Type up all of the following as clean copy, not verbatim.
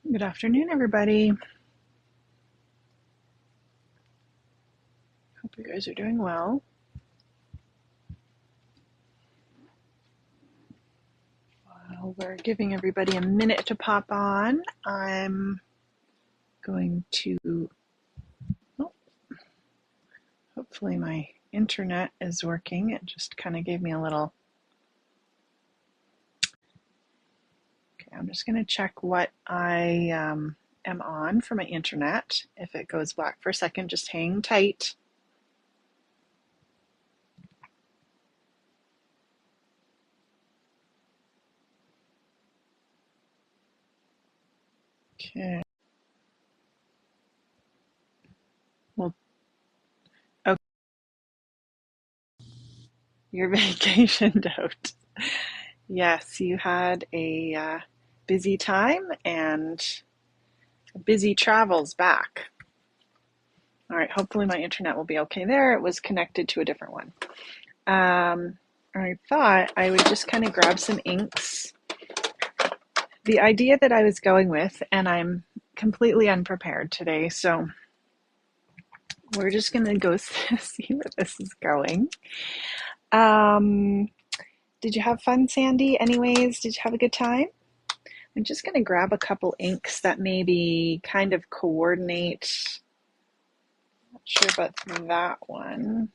Good afternoon, everybody. Hope you guys are doing well. While we're giving everybody a minute to pop on, I'm going to, oh, hopefully my internet is working. It just kind of gave me a little, okay, I'm just going to check what I am on for my internet. If it goes black for a second, just hang tight. Okay. Well, okay, your vacation out. Yes, you had a busy time and busy travels back. All right, hopefully my internet will be okay there. It was connected to a different one. I thought I would just kind of grab some inks. The idea that I was going with, and I'm completely unprepared today, so we're just going to go see where this is going. Um, did you have fun, Sandy? Anyways, did you have a good time? I'm just going to grab a couple inks that maybe kind of coordinate. Not sure about that one.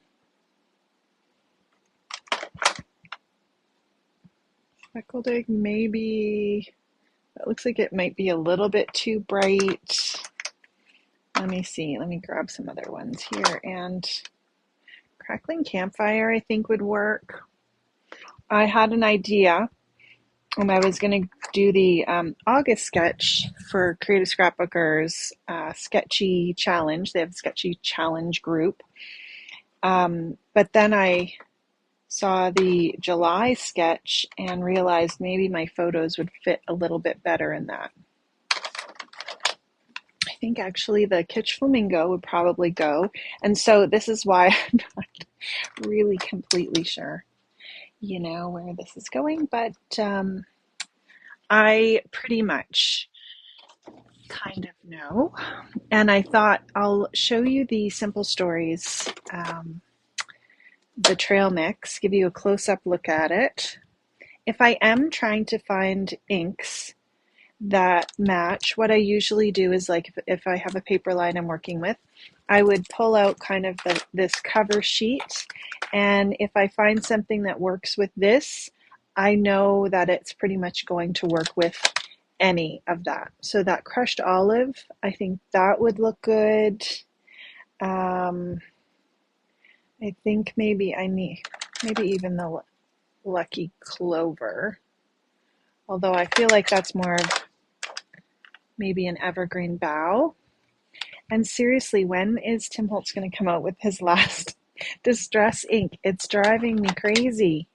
Speckled egg, maybe. That looks like it might be a little bit too bright. Let me see. Let me grab some other ones here. And crackling campfire, I think, would work. I had an idea, and I was going to do the August sketch for Creative Scrapbookers Sketchy Challenge. They have a Sketchy Challenge group. But then I saw the July sketch and realized maybe my photos would fit a little bit better in that. I think actually the Kitsch Flamingo would probably go. And so this is why I'm not really completely sure, where this is going, but I pretty much kind of know. And I thought I'll show you the Simple Stories, the trail mix, give you a close-up look at it. If I am trying to find inks that match, what I usually do is, like, if I have a paper line I'm working with, I would pull out kind of this cover sheet, and if I find something that works with this, I know that it's pretty much going to work with any of that. So that crushed olive, I think that would look good. I think maybe maybe even the Lucky Clover, although I feel like that's more of maybe an evergreen bough. And seriously, when is Tim Holtz going to come out with his last distress ink? It's driving me crazy.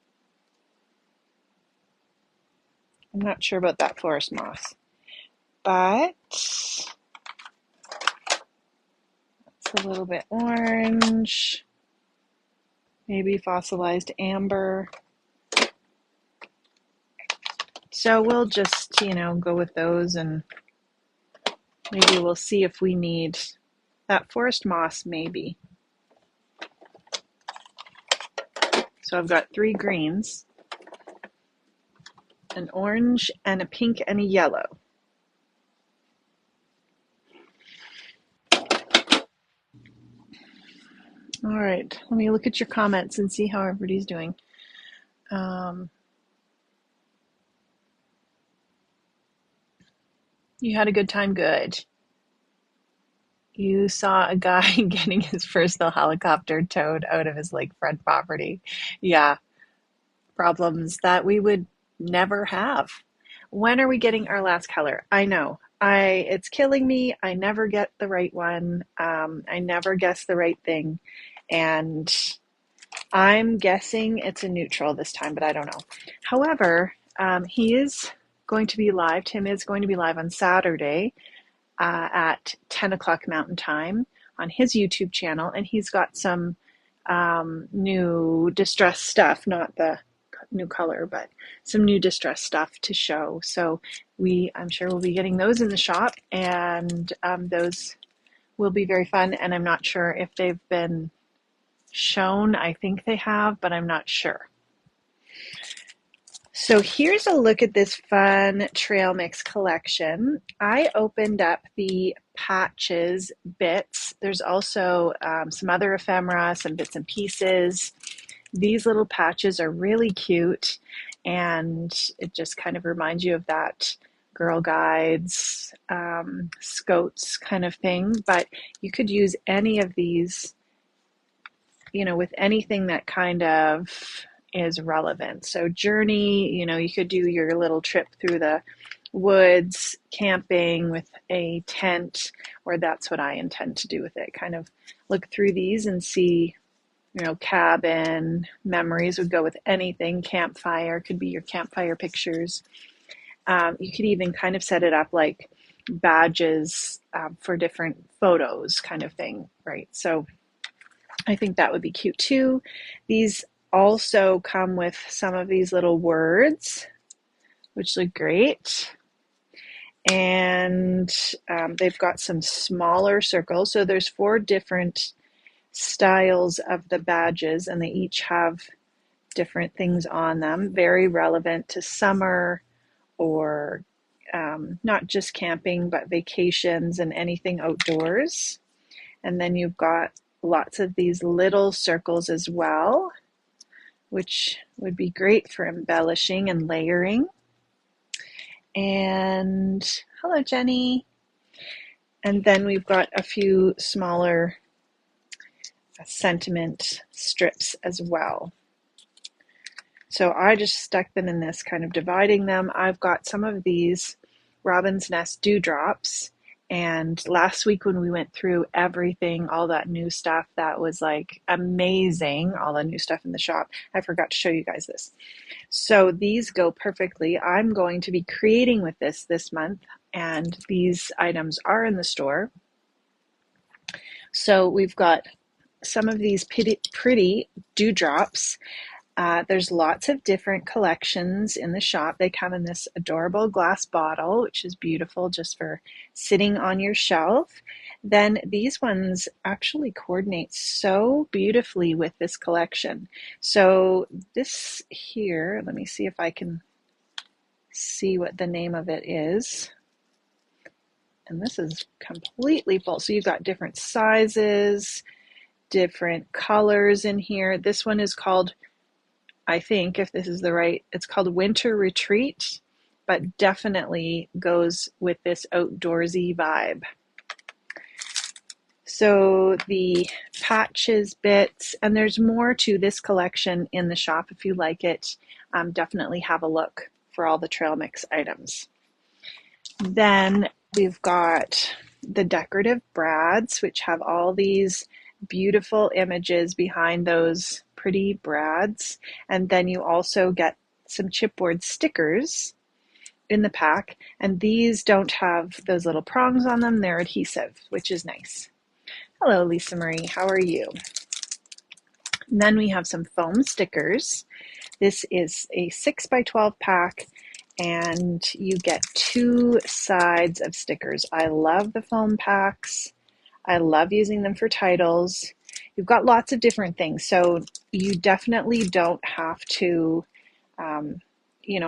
I'm not sure about that forest moss, but it's a little bit orange, maybe fossilized amber. So we'll just, go with those, and maybe we'll see if we need that forest moss, maybe. So I've got 3 greens, an orange and a pink and a yellow. All right, let me look at your comments and see how everybody's doing. You had a good time? Good. You saw a guy getting his personal helicopter towed out of his lakefront property. Yeah, problems that we would never have. When are we getting our last color? I know. It's killing me. I never get the right one. I never guess the right thing. And I'm guessing it's a neutral this time, but I don't know. However, he is going to be live. Tim is going to be live on Saturday at 10 o'clock Mountain Time on his YouTube channel, and he's got some new distress stuff, not the new color, but some new distress stuff to show. So I'm sure we'll be getting those in the shop, and those will be very fun. And I'm not sure if they've been shown. I think they have, but I'm not sure. So here's a look at this fun trail mix collection. I opened up the patches bits. There's also some other ephemera, some bits and pieces. These little patches are really cute, and it just kind of reminds you of that Girl Guides, Scots kind of thing. But you could use any of these, with anything that kind of is relevant. So journey, you could do your little trip through the woods, camping with a tent, or that's what I intend to do with it. Kind of look through these and see, cabin memories would go with anything. Campfire could be your campfire pictures. You could even kind of set it up like badges for different photos kind of thing, right? So I think that would be cute too. These also come with some of these little words, which look great. And they've got some smaller circles. So there's 4 different styles of the badges, and they each have different things on them, very relevant to summer or not just camping, but vacations and anything outdoors. And then you've got lots of these little circles as well, which would be great for embellishing and layering. And hello, Jenny. And then we've got a few smaller sentiment strips as well. So I just stuck them in this, kind of dividing them. I've got some of these Robin's Nest dewdrops, and last week when we went through everything, all that new stuff, that was like amazing, all the new stuff in the shop. I forgot to show you guys this. So these go perfectly. I'm going to be creating with this month, and these items are in the store. So we've got some of these pretty dewdrops. There's lots of different collections in the shop. They come in this adorable glass bottle, which is beautiful just for sitting on your shelf. Then these ones actually coordinate so beautifully with this collection. So this here, let me see if I can see what the name of it is. And this is completely full. So you've got different sizes, different colors in here. This one is called, I think, if this is it's called Winter Retreat, but definitely goes with this outdoorsy vibe. So the patches bits, and there's more to this collection in the shop. If you like it, definitely have a look for all the trail mix items. Then we've got the decorative brads, which have all these beautiful images behind those pretty brads. And then you also get some chipboard stickers in the pack, and these don't have those little prongs on them. They're adhesive, which is nice. Hello, Lisa Marie. How are you? And then we have some foam stickers. This is a 6x12 pack, and you get 2 sides of stickers. I love the foam packs. I love using them for titles. You've got lots of different things, so you definitely don't have to,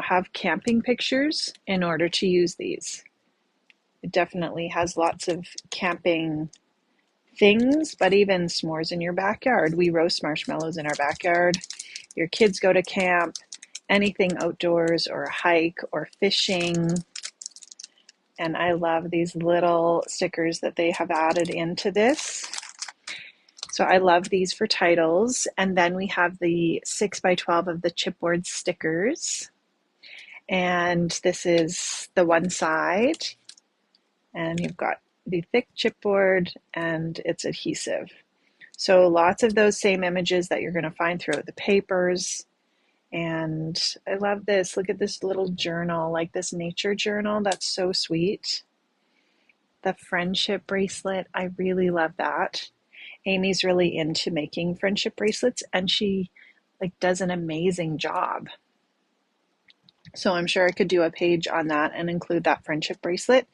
have camping pictures in order to use these. It definitely has lots of camping things, but even s'mores in your backyard. We roast marshmallows in our backyard. Your kids go to camp, anything outdoors or a hike or fishing. And I love these little stickers that they have added into this. So I love these for titles. And then we have the 6x12 of the chipboard stickers. And this is the one side. And you've got the thick chipboard, and it's adhesive. So lots of those same images that you're going to find throughout the papers. And I love this. Look at this little journal, like this nature journal. That's so sweet. The friendship bracelet, I really love that. Amy's really into making friendship bracelets, and she does an amazing job. So I'm sure I could do a page on that and include that friendship bracelet.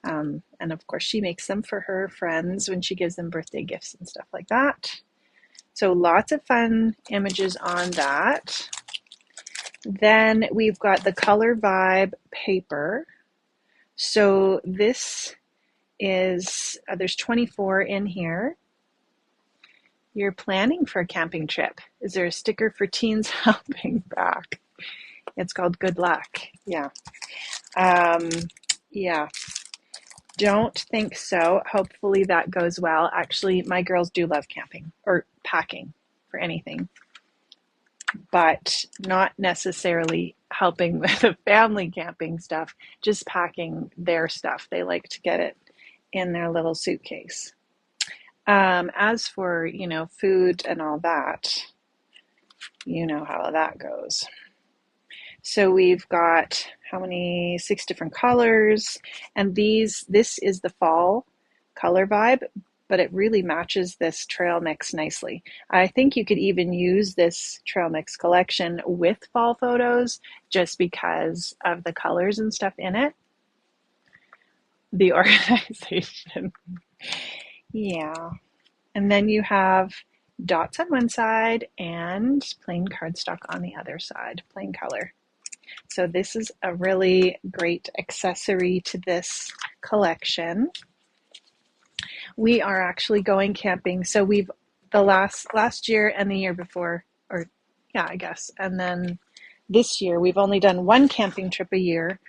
And of course, she makes them for her friends when she gives them birthday gifts and stuff like that. So lots of fun images on that. Then we've got the Color Vibe paper. So this is, there's 24 in here. You're planning for a camping trip. Is there a sticker for teens helping back? It's called Good Luck. Yeah. Um, yeah. Don't think so. Hopefully that goes well. Actually, my girls do love camping or packing for anything, but not necessarily helping with the family camping stuff, just packing their stuff. They like to get it in their little suitcase. As for, food and all that, you know how that goes. So we've got how many? 6 different colors, and this is the fall color vibe, but it really matches this trail mix nicely. I think you could even use this trail mix collection with fall photos just because of the colors and stuff in it. The organization. Yeah. And then you have dots on one side and plain cardstock on the other side, plain color. So this is a really great accessory to this collection. We are actually going camping. So we've the last year and the year before, or yeah, I guess. And then this year we've only done one camping trip a year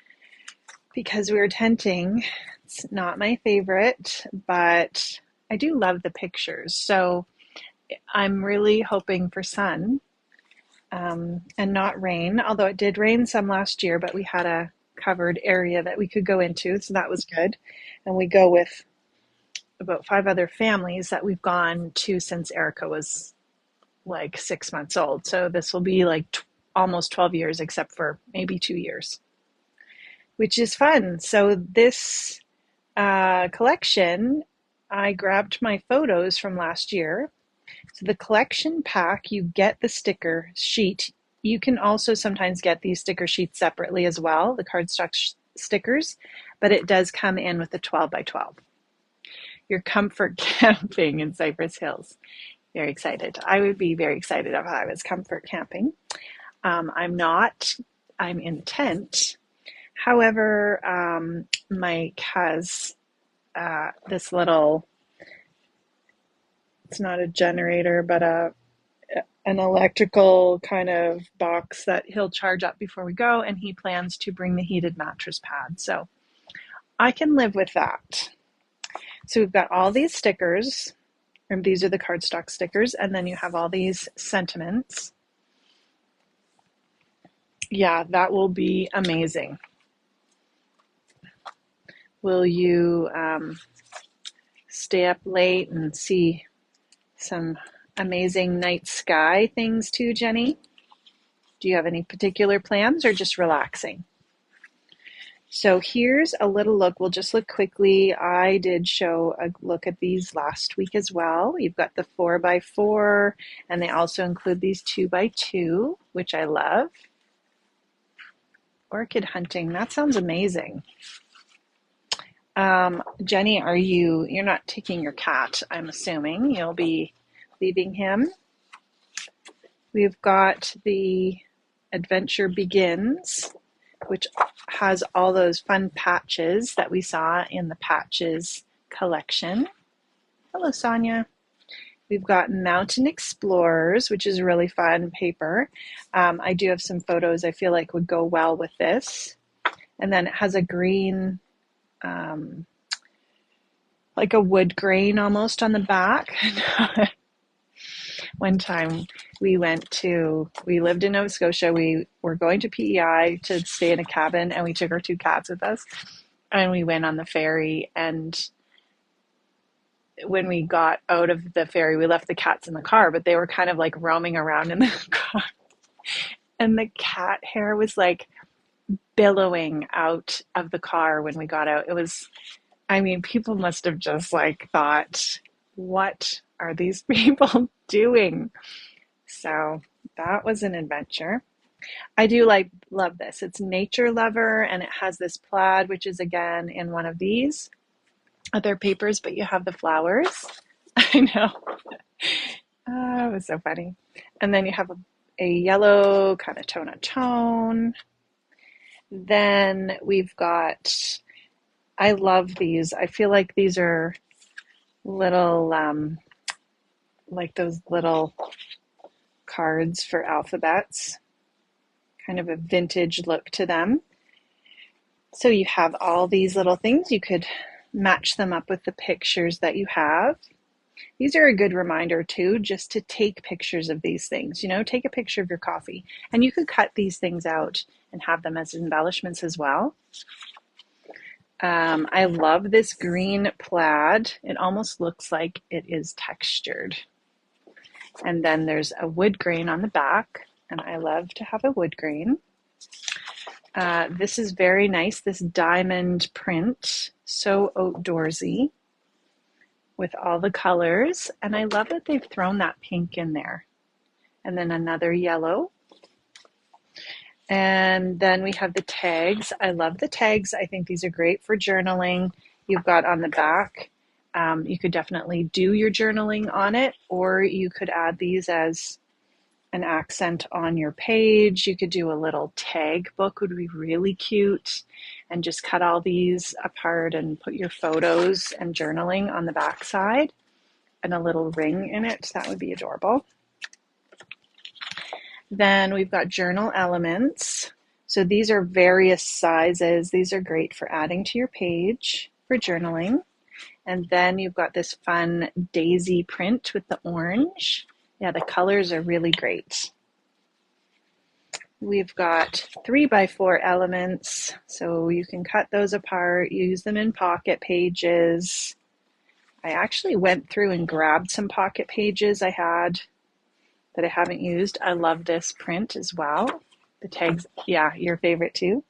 because we were tenting. It's not my favorite, but I do love the pictures. So I'm really hoping for sun and not rain, although it did rain some last year, but we had a covered area that we could go into, so that was good. And we go with about 5 other families that we've gone to since Erica was like 6 months old. So this will be like almost 12 years, except for maybe 2 years, which is fun. So this collection, I grabbed my photos from last year. So the collection pack, you get the sticker sheet. You can also sometimes get these sticker sheets separately as well, the cardstock stickers, but it does come in with a 12 by 12. Your comfort camping in Cypress Hills. Very excited. I would be very excited if I was comfort camping. I'm not. I'm in a tent. However, Mike has this little, it's not a generator, but an electrical kind of box that he'll charge up before we go, and he plans to bring the heated mattress pad. So I can live with that. So we've got all these stickers, and these are the cardstock stickers, and then you have all these sentiments. Yeah, that will be amazing. Will you stay up late and see some amazing night sky things too, Jenny? Do you have any particular plans or just relaxing? So here's a little look. We'll just look quickly. I did show a look at these last week as well. You've got the 4x4, and they also include these 2x2, which I love. Orchid hunting, that sounds amazing. Jenny, you're not taking your cat, I'm assuming. You'll be leaving him. We've got the Adventure Begins, which has all those fun patches that we saw in the Patches collection. Hello, Sonia. We've got Mountain Explorers, which is a really fun paper. I do have some photos I feel like would go well with this. And then it has a green, like a wood grain almost on the back. One time we lived in Nova Scotia. We were going to PEI to stay in a cabin, and we took our 2 cats with us, and we went on the ferry. And when we got out of the ferry, we left the cats in the car, but they were kind of like roaming around in the car. And the cat hair was like billowing out of the car when we got out. It was, people must have just like thought, what are these people doing? So that was an adventure. I do love this. It's Nature Lover, and it has this plaid, which is again in one of these other papers, but you have the flowers. I know. Oh, it was so funny. And then you have a yellow kind of tone on tone. Then we've got, I love these. I feel like these are little, like those little cards for alphabets, kind of a vintage look to them. So you have all these little things. You could match them up with the pictures that you have. These are a good reminder too, just to take pictures of these things. Take a picture of your coffee, and you could cut these things out and have them as embellishments as well. I love this green plaid. It almost looks like it is textured. And then there's a wood grain on the back, and I love to have a wood grain. This is very nice, this diamond print, so outdoorsy with all the colors. And I love that they've thrown that pink in there. And then another yellow. And then we have the tags. I love the tags. I think these are great for journaling. You've got on the back, you could definitely do your journaling on it, or you could add these as an accent on your page. You could do a little tag book, would be really cute, and just cut all these apart and put your photos and journaling on the back side and a little ring in it. That would be adorable. Then we've got journal elements. So these are various sizes. These are great for adding to your page for journaling. And then you've got this fun daisy print with the orange. Yeah, the colors are really great. We've got 3x4 elements, so you can cut those apart, use them in pocket pages. I actually went through and grabbed some pocket pages I had that I haven't used. I love this print as well. The tags, yeah, your favorite too.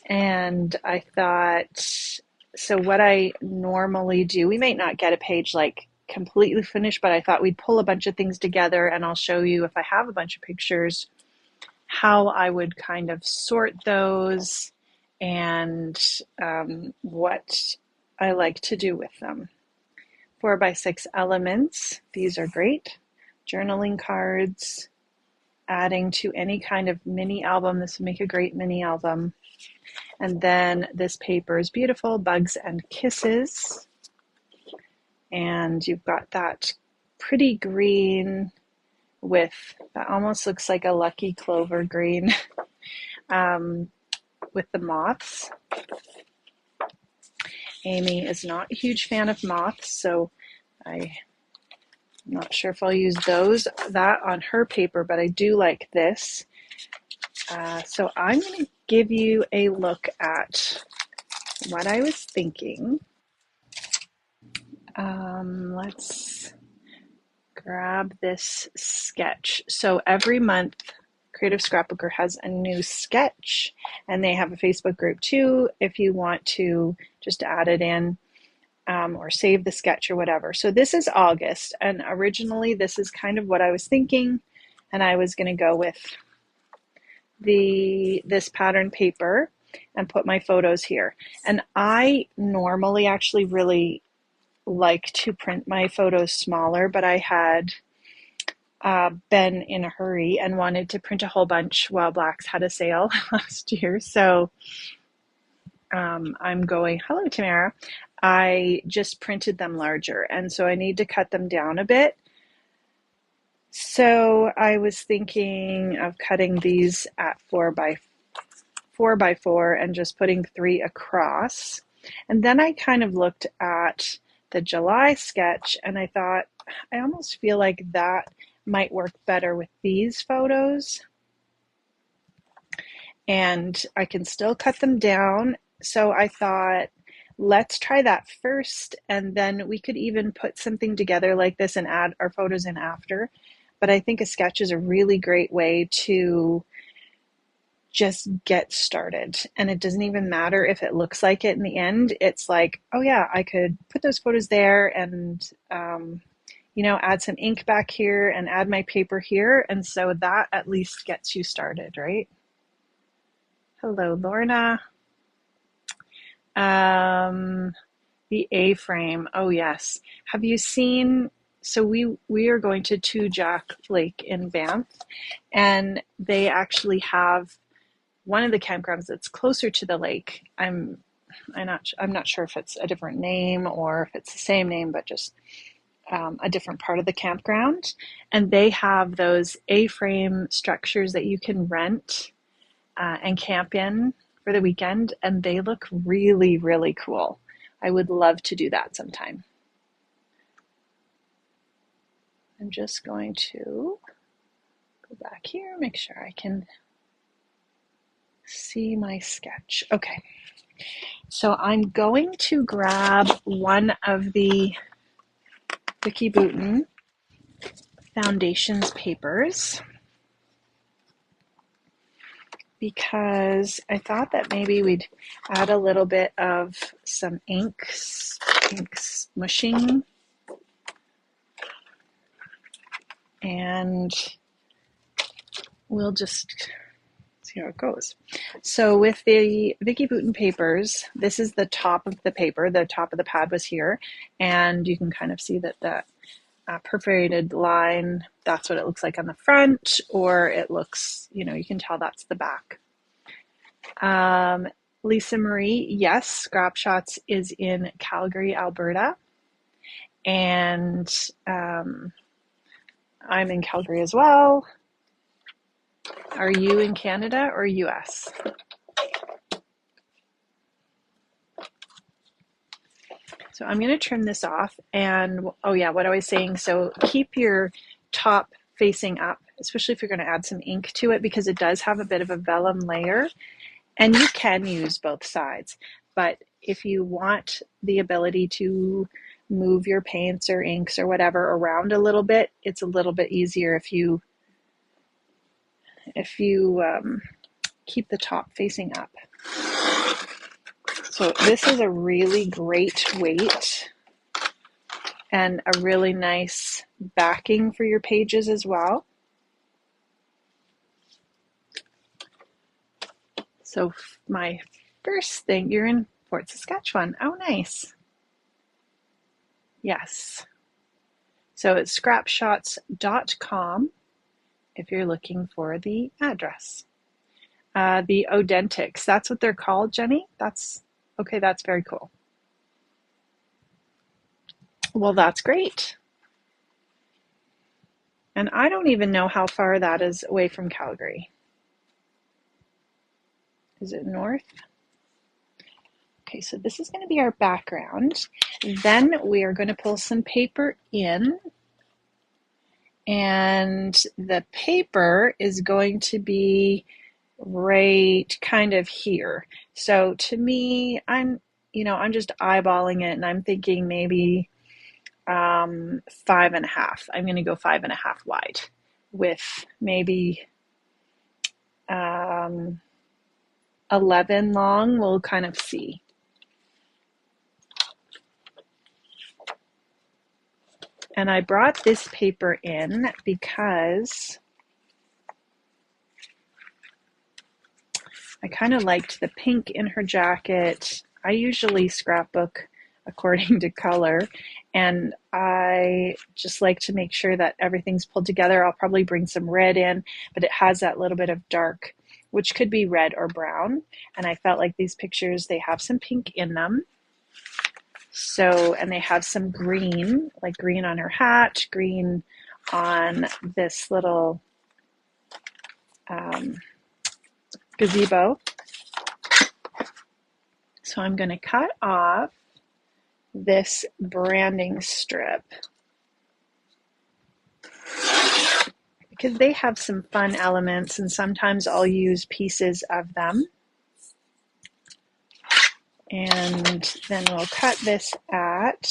And I thought, so what I normally do, we might not get a page like completely finished, but I thought we'd pull a bunch of things together, and I'll show you, if I have a bunch of pictures, how I would kind of sort those and what I like to do with them. 4x6 elements, these are great. Journaling cards, adding to any kind of mini album. This would make a great mini album. And then this paper is beautiful, Bugs and Kisses. And you've got that pretty green with, that almost looks like a lucky clover green with the moths. Amy is not a huge fan of moths, so I'm not sure if I'll use that on her paper, but I do like this. So I'm going to give you a look at what I was thinking. Let's grab this sketch. So every month, Creative Scrapbooker has a new sketch, and they have a Facebook group too if you want to just add it in or save the sketch or whatever. So this is August, and originally this is kind of what I was thinking, and I was going to go with this pattern paper and put my photos here. And I normally actually really like to print my photos smaller, but I had been in a hurry and wanted to print a whole bunch while Blacks had a sale last year. So I'm going, hello Tamara, I just printed them larger, and so I need to cut them down a bit. So I was thinking of cutting these at 4x4 and just putting 3 across. And then I kind of looked at the July sketch, and I thought, I almost feel like that might work better with these photos. And I can still cut them down. So I thought, let's try that first, and then we could even put something together like this and add our photos in after. But I think a sketch is a really great way to just get started. And it doesn't even matter if it looks like it in the end. It's like, oh yeah, I could put those photos there and add some ink back here and add my paper here. And so that at least gets you started, right? Hello, Lorna. The A-frame. Oh, yes. Have you seen? So we are going to Two Jack Lake in Banff, and they actually have one of the campgrounds that's closer to the lake. I'm not sure if it's a different name or if it's the same name, but just a different part of the campground. And they have those A-frame structures that you can rent and camp in for the weekend, and they look really, really cool. I would love to do that sometime. I'm just going to go back here, make sure I can see my sketch. Okay, so I'm going to grab one of the Vicki Boutin Foundations papers because I thought that maybe we'd add a little bit of some inks mushing, and we'll just see how it goes. So with the Vicki Boutin papers, this is the top of the paper. The top of the pad was here, and you can kind of see that the perforated line, that's what it looks like on the front, or it looks, you can tell that's the back. Lisa Marie, yes, Scrap Shotz is in Calgary, Alberta, and I'm in Calgary as well. Are you in Canada or US? So I'm going to trim this off, and oh yeah, what I was saying, so keep your top facing up, especially if you're going to add some ink to it, because it does have a bit of a vellum layer, and you can use both sides. But if you want the ability to move your paints or inks or whatever around a little bit, it's a little bit easier if you keep the top facing up. So this is a really great weight and a really nice backing for your pages as well. So my first thing, you're in Fort Saskatchewan. Oh, nice. Yes. So it's scrapshotz.com if you're looking for the address. The Odentics, that's what they're called, Jenny? That's very cool. Well, that's great. And I don't even know how far that is away from Calgary. Is it north? Okay, so this is going to be our background. Then we are going to pull some paper in. And the paper is going to be right kind of here. So to me, I'm just eyeballing it, and I'm thinking maybe 5.5. I'm going to go 5.5 wide with maybe 11 long. We'll kind of see. And I brought this paper in because I kind of liked the pink in her jacket. I usually scrapbook according to color, and I just like to make sure that everything's pulled together. I'll probably bring some red in, but it has that little bit of dark, which could be red or brown. And I felt like these pictures, they have some pink in them. So, and they have some green, like green on her hat, green on this little gazebo. So I'm going to cut off this branding strip because they have some fun elements, and sometimes I'll use pieces of them. And then we'll cut this at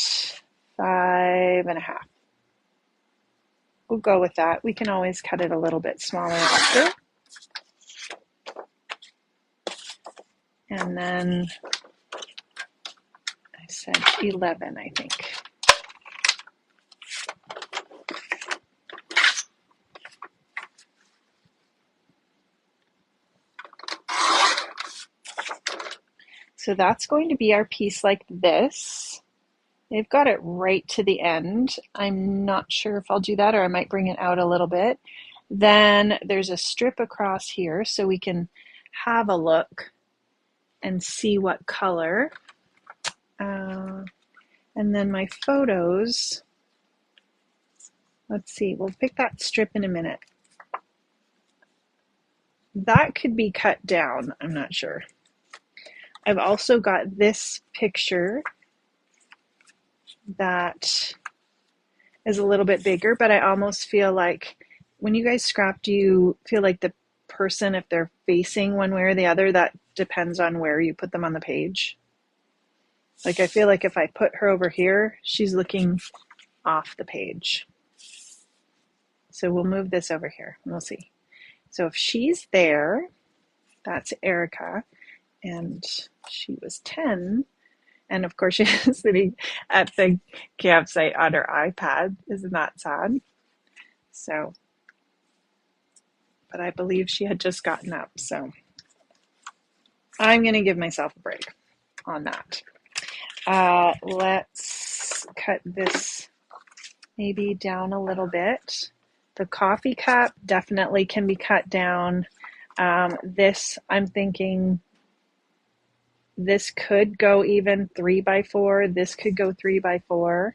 5.5. We'll go with that. We can always cut it a little bit smaller after. And then I said 11, I think. So that's going to be our piece like this. They've got it right to the end. I'm not sure if I'll do that or I might bring it out a little bit. Then there's a strip across here so we can have a look and see what color. And then my photos, let's see, we'll pick that strip in a minute. That could be cut down, I'm not sure. I've also got this picture that is a little bit bigger, but I almost feel like when you guys scrap, do you feel like the person, if they're facing one way or the other, that depends on where you put them on the page? Like I feel like if I put her over here, she's looking off the page. So we'll move this over here and we'll see. So if she's there, that's Erica, and she was 10. And of course, she's sitting at the campsite on her iPad. Isn't that sad? So, but I believe she had just gotten up. So I'm going to give myself a break on that. Let's cut this maybe down a little bit. The coffee cup definitely can be cut down. This, I'm thinking, this could go even 3x4. This could go 3x4.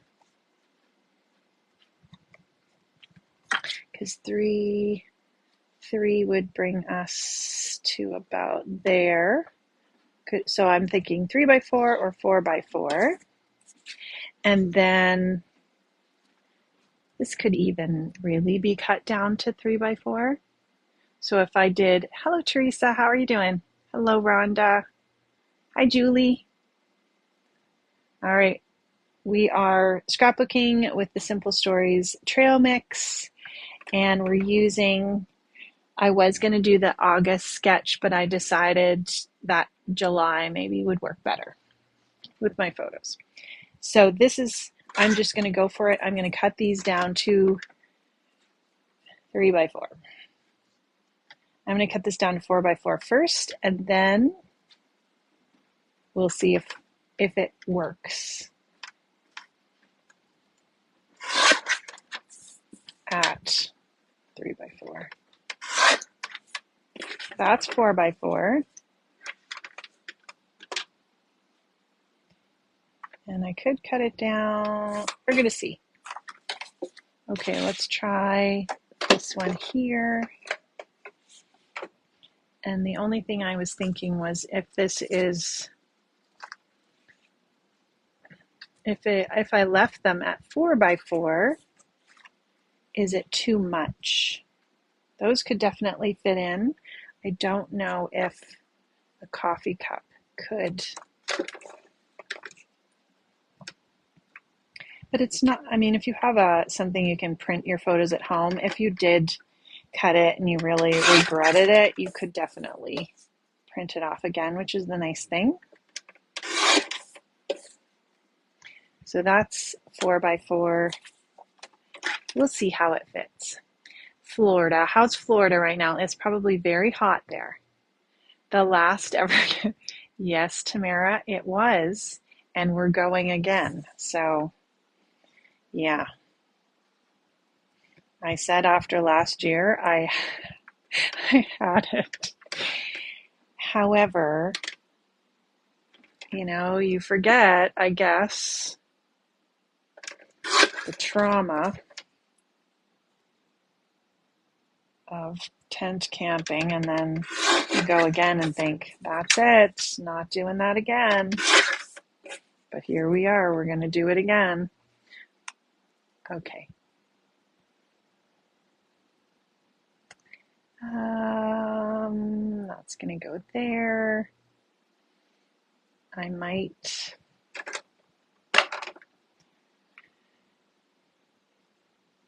Because three would bring us to about there. So I'm thinking 3x4 or 4x4. And then this could even really be cut down to 3x4. So if I did, hello Teresa, how are you doing? Hello Rhonda. Hi Julie. All right, we are scrapbooking with the Simple Stories trail mix, and we're using, I was going to do the August sketch, but I decided that July maybe would work better with my photos. So this is, I'm just going to go for it. I'm going to cut these down to 3x4. I'm going to cut this down to 4x4 first, and then we'll see if it works at 3x4. That's 4x4. And I could cut it down. We're going to see. Okay, let's try this one here. And the only thing I was thinking was if this is, if I left them at 4x4, is it too much? Those could definitely fit in. I don't know if a coffee cup could. But it's not, I mean, if you have something you can print your photos at home, if you did cut it and you really regretted it, you could definitely print it off again, which is the nice thing. So that's 4x4. We'll see how it fits. Florida, how's Florida right now? It's probably very hot there. The last ever, yes, Tamara, it was, and we're going again. So, yeah. I said after last year, I had it. However, you forget, I guess, the trauma of tent camping, and then you go again and think, that's it, not doing that again. But here we are, we're going to do it again. Okay. That's going to go there. I might,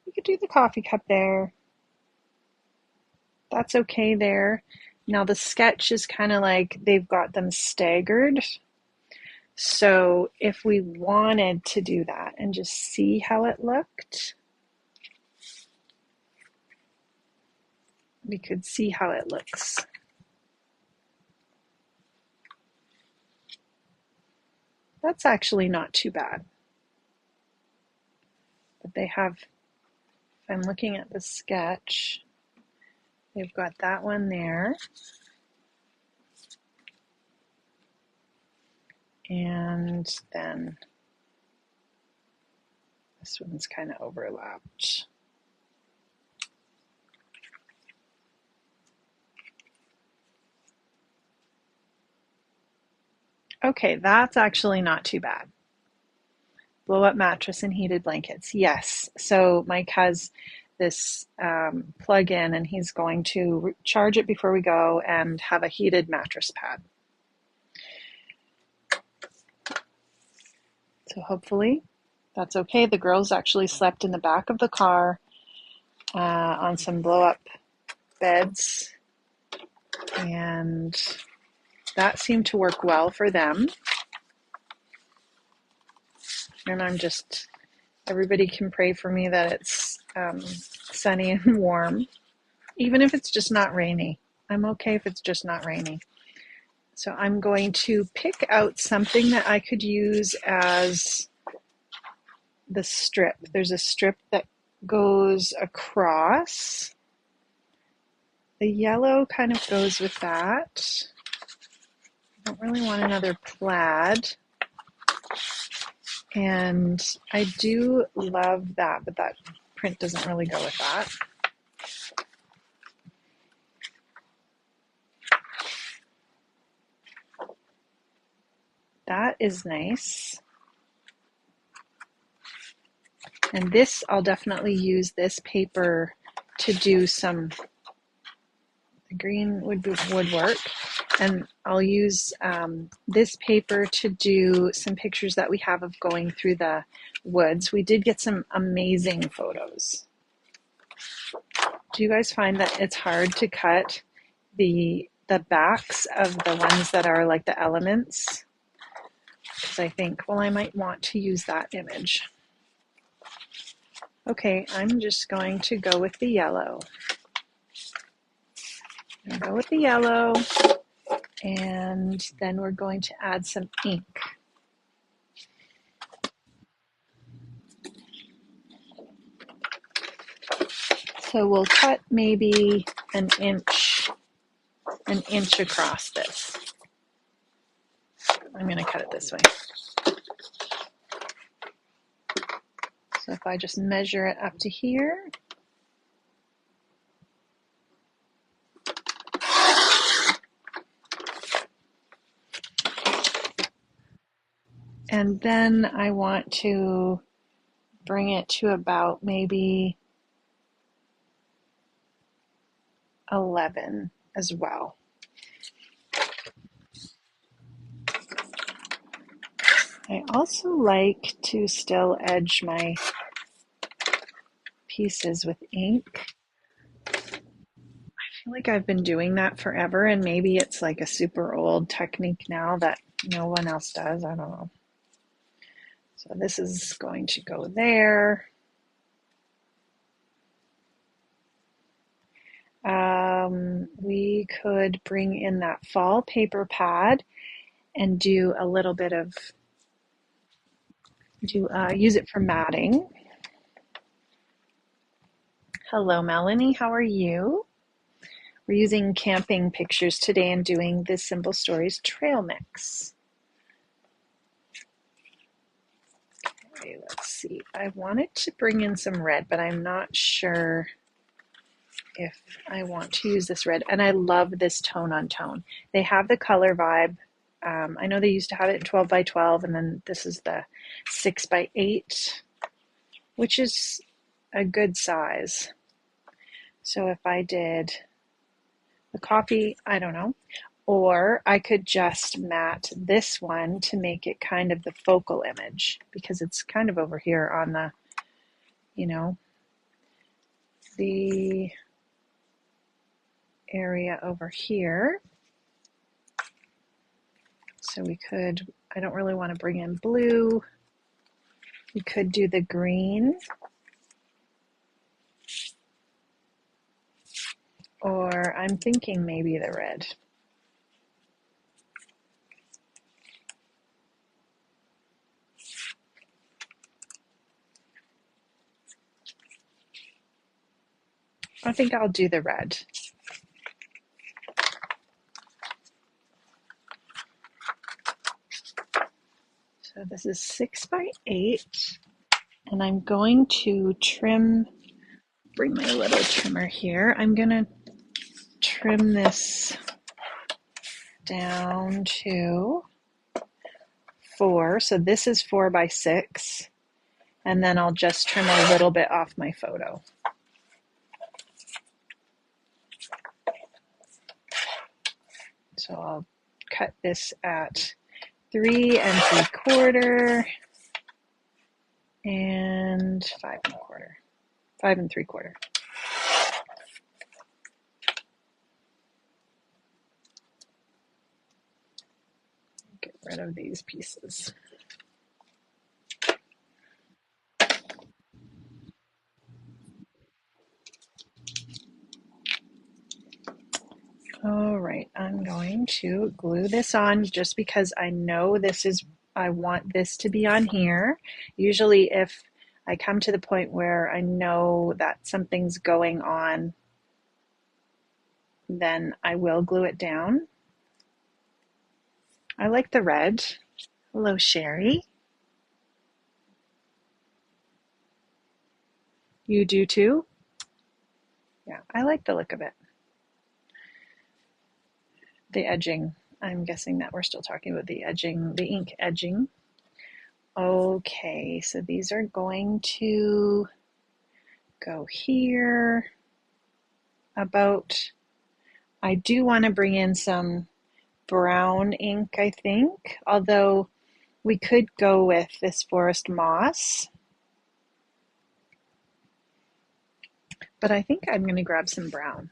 you could do the coffee cup there. That's okay there. Now the sketch is kind of like they've got them staggered. So if we wanted to do that and just see how it looked, we could see how it looks. That's actually not too bad. But they have, if I'm looking at the sketch, they've got that one there. And then this one's kind of overlapped. Okay, that's actually not too bad. Blow up mattress and heated blankets. Yes. So Mike has this plug-in and he's going to charge it before we go and have a heated mattress pad. So hopefully that's okay. The girls actually slept in the back of the car on some blow-up beds, and that seemed to work well for them. And everybody can pray for me that it's sunny and warm, even if it's just not rainy. I'm okay if it's just not rainy. So I'm going to pick out something that I could use as the strip. There's a strip that goes across. The yellow kind of goes with that. I don't really want another plaid. And I do love that, but that print doesn't really go with that. That is nice. And this, I'll definitely use this paper to do some, the green would work. And I'll use this paper to do some pictures that we have of going through the woods. We did get some amazing photos. Do you guys find that it's hard to cut the backs of the ones that are like the elements? Because I think, well, I might want to use that image. Okay, I'm just going to go with the yellow. I'll go with the yellow, and then we're going to add some ink. So we'll cut maybe an inch across this. I'm going to cut it this way. So if I just measure it up to here, and then I want to bring it to about maybe 11 as well. I also like to still edge my pieces with ink. I feel like I've been doing that forever, and maybe it's like a super old technique now that no one else does. I don't know. So this is going to go there. We could bring in that fall paper pad and do a little bit of, use it for matting. Hello, Melanie. How are you? We're using camping pictures today and doing the Simple Stories trail mix. Okay, let's see. I wanted to bring in some red, but I'm not sure if I want to use this red. And I love this tone on tone. They have the color vibe. I know they used to have it in 12 by 12, and then this is the 6 by 8, which is a good size. So if I did the copy, I don't know, or I could just mat this one to make it kind of the focal image, because it's kind of over here on the, the area over here. So we could, I don't really want to bring in blue. We could do the green, or I'm thinking maybe the red. I think I'll do the red. So this is 6 by 8, and I'm going to trim, bring my little trimmer here. I'm going to trim this down to 4. So this is 4 by 6, and then I'll just trim a little bit off my photo. So I'll cut this at 3 3/4 and 5 1/4, 5 3/4. Get rid of these pieces. All right, I'm going to glue this on just because I know I want this to be on here. Usually if I come to the point where I know that something's going on, then I will glue it down. I like the red. Hello, Sherry. You do too? Yeah, I like the look of it. The edging. I'm guessing that we're still talking about the edging, the ink edging. Okay, so these are going to go here about. I do want to bring in some brown ink, I think, although we could go with this forest moss. But I think I'm going to grab some brown.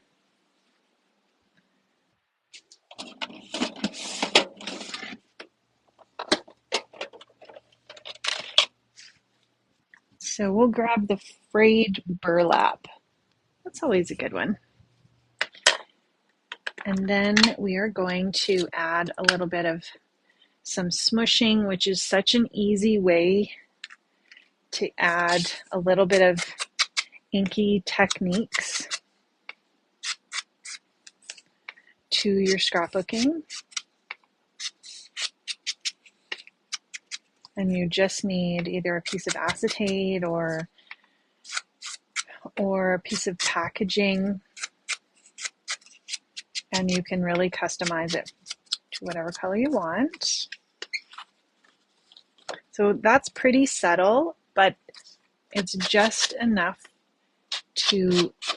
So we'll grab the frayed burlap. That's always a good one. And then we are going to add a little bit of some smushing, which is such an easy way to add a little bit of inky techniques to your scrapbooking. And you just need either a piece of acetate or a piece of packaging, and you can really customize it to whatever color you want. So that's pretty subtle, but it's just enough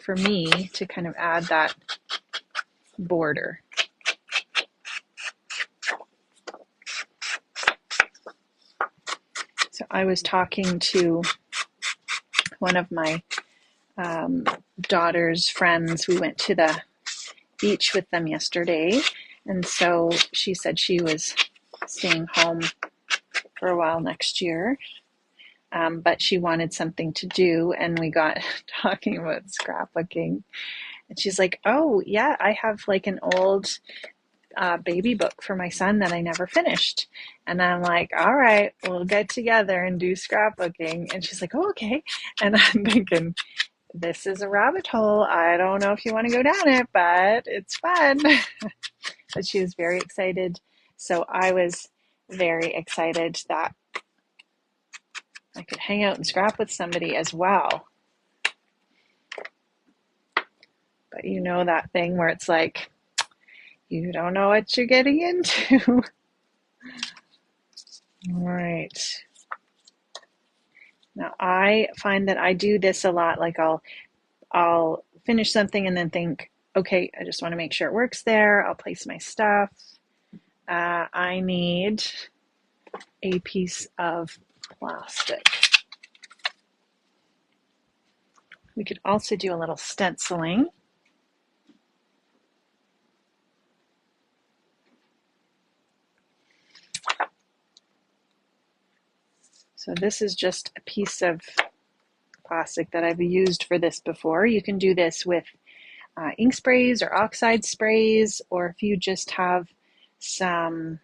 for me to kind of add that border. So I was talking to one of my daughter's friends. We went to the beach with them yesterday, and so she said she was staying home for a while next year, but she wanted something to do, and we got talking about scrapbooking, and she's like, oh yeah, I have like an old baby book for my son that I never finished. And I'm like, all right, we'll get together and do scrapbooking. And she's like, oh, okay. And I'm thinking, this is a rabbit hole. I don't know if you want to go down it, but it's fun. But she was very excited. So I was very excited that I could hang out and scrap with somebody as well. But you know that thing where it's like, you don't know what you're getting into. All right. Now I find that I do this a lot. Like I'll finish something and then think, okay, I just want to make sure it works there. I'll place my stuff. I need a piece of plastic. We could also do a little stenciling. So this is just a piece of plastic that I've used for this before. You can do this with ink sprays or oxide sprays, or if you just have some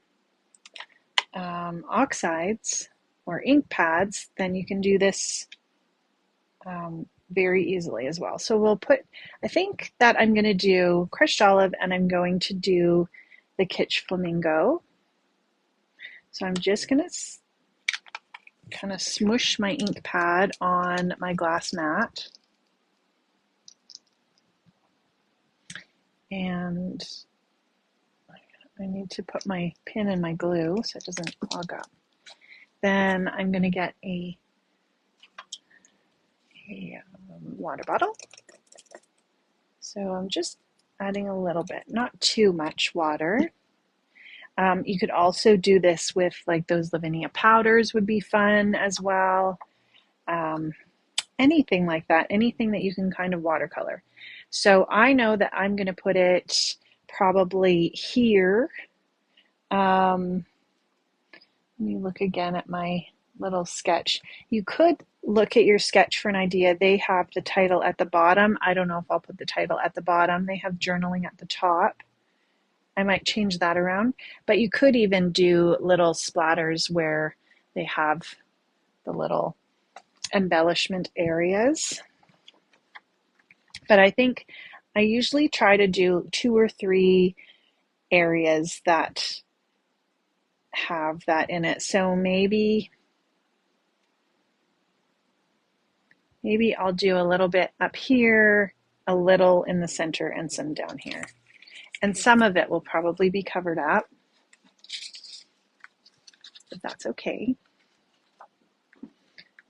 oxides or ink pads, then you can do this very easily as well. So we'll put, I think that I'm going to do crushed olive and I'm going to do the Kitsch Flamingo. So I'm just going to kind of smush my ink pad on my glass mat. And I need to put my pin in my glue so it doesn't clog up. Then I'm going to get a water bottle. So I'm just adding a little bit, not too much water. You could also do this with like those Lavinia powders would be fun as well. Anything like that, anything that you can kind of watercolor. So I know that I'm going to put it probably here. Let me look again at my little sketch. You could look at your sketch for an idea. They have the title at the bottom. I don't know if I'll put the title at the bottom. They have journaling at the top. I might change that around, but you could even do little splatters where they have the little embellishment areas. But I think I usually try to do 2 or 3 areas that have that in it. So maybe I'll do a little bit up here, a little in the center, and some down here. And some of it will probably be covered up, but that's okay.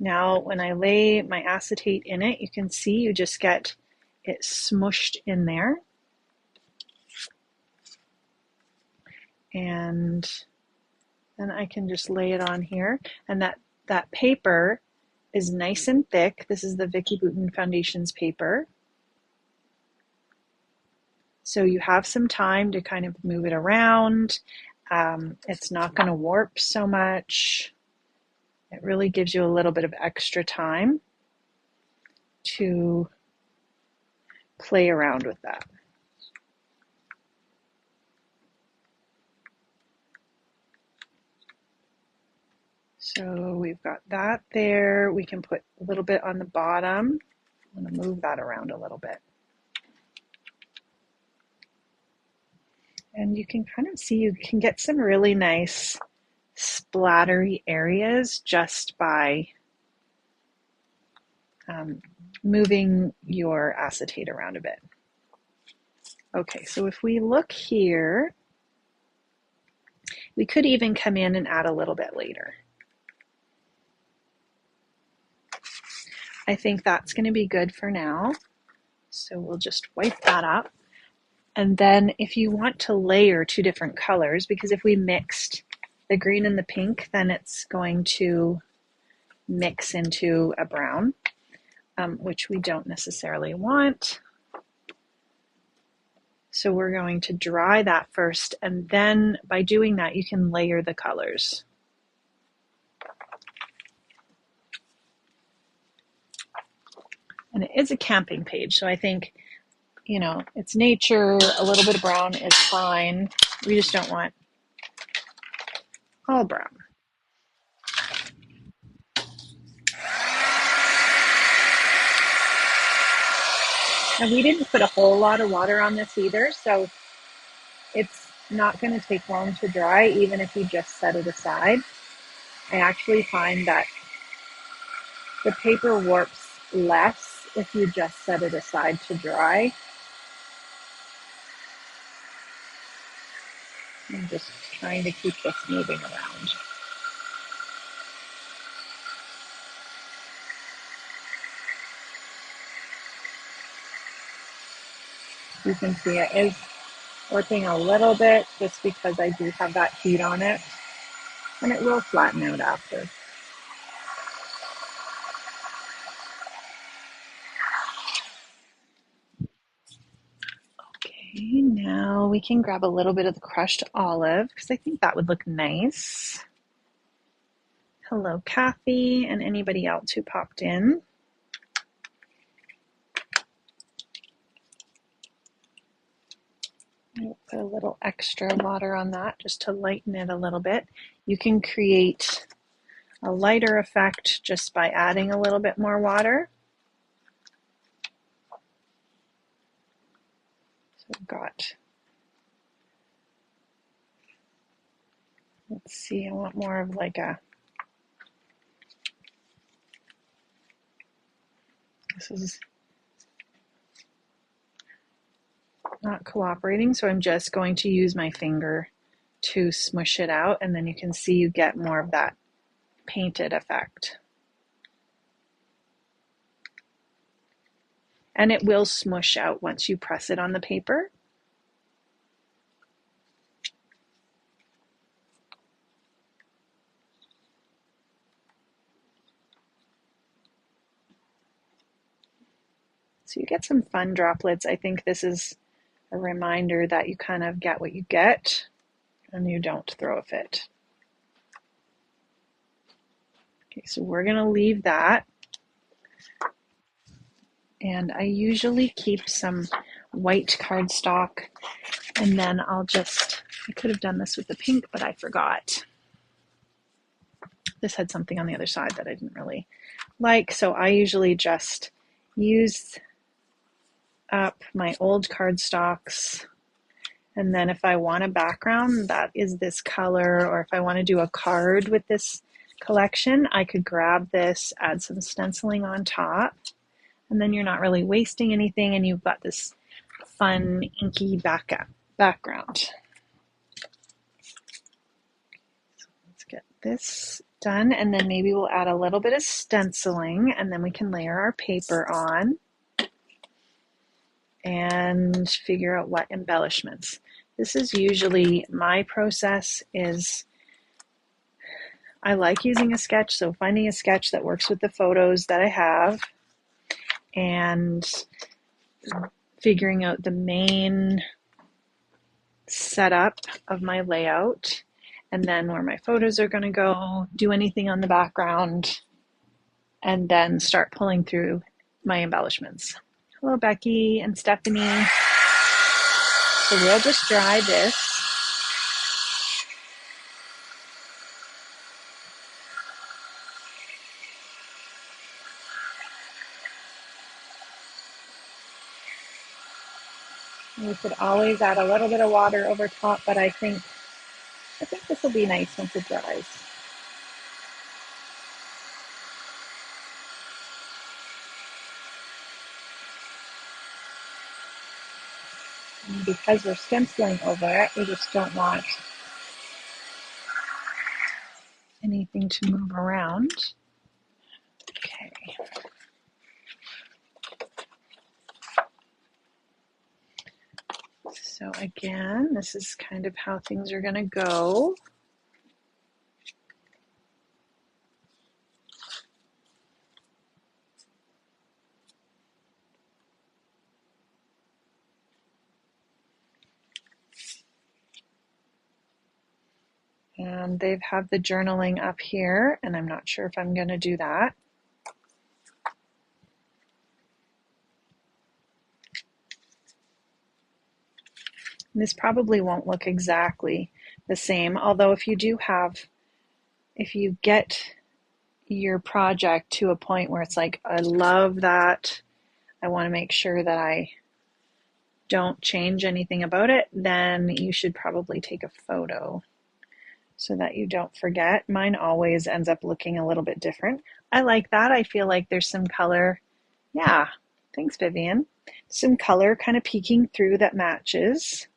Now, when I lay my acetate in it, you can see you just get it smushed in there. And then I can just lay it on here. And that paper is nice and thick. This is the Vicki Boutin Foundations paper. So you have some time to kind of move it around. It's not going to warp so much. It really gives you a little bit of extra time to play around with that. So we've got that there. We can put a little bit on the bottom. I'm going to move that around a little bit. And you can kind of see, you can get some really nice splattery areas just by moving your acetate around a bit. Okay, so if we look here, we could even come in and add a little bit later. I think that's going to be good for now. So we'll just wipe that up. And then if you want to layer 2 different colors, because if we mixed the green and the pink, then it's going to mix into a brown, which we don't necessarily want. So we're going to dry that first, and then by doing that, you can layer the colors. And it is a camping page, so I think, you know, it's nature, a little bit of brown is fine. We just don't want all brown. And we didn't put a whole lot of water on this either, so it's not going to take long to dry, even if you just set it aside. I actually find that the paper warps less if you just set it aside to dry. I'm just trying to keep this moving around. You can see it is warping a little bit just because I do have that heat on it, and it will flatten out after. Okay, now we can grab a little bit of the crushed olive because I think that would look nice. Hello, Kathy, and anybody else who popped in. I'll put a little extra water on that just to lighten it a little bit. You can create a lighter effect just by adding a little bit more water. I've got, let's see, I want more of like a, this is not cooperating, so I'm just going to use my finger to smush it out, and then you can see you get more of that painted effect. And it will smush out once you press it on the paper. So you get some fun droplets. I think this is a reminder that you kind of get what you get and you don't throw a fit. Okay, so we're going to leave that. And I usually keep some white cardstock, and then I'll just, I could have done this with the pink, but I forgot. This had something on the other side that I didn't really like, so I usually just use up my old cardstocks, and then if I want a background that is this color, or if I want to do a card with this collection, I could grab this, add some stenciling on top, and then you're not really wasting anything, and you've got this fun inky background. So let's get this done, and then maybe we'll add a little bit of stenciling, and then we can layer our paper on and figure out what embellishments. This is usually my process. Is I like using a sketch, so finding a sketch that works with the photos that I have and figuring out the main setup of my layout, and then where my photos are going to go, do anything on the background, and then start pulling through my embellishments. Hello, Becky and Stephanie. So we'll just dry this. We could always add a little bit of water over top, but I think this will be nice once it dries. And because we're stenciling over it, we just don't want anything to move around. Okay. So again, this is kind of how things are going to go. And they have the journaling up here, and I'm not sure if I'm going to do that. And this probably won't look exactly the same, although if you get your project to a point where it's like, I love that, I want to make sure that I don't change anything about it, then you should probably take a photo so that you don't forget. Mine always ends up looking a little bit different. I like that. I feel like there's some color. Yeah, thanks, Vivian. Some color kind of peeking through that matches.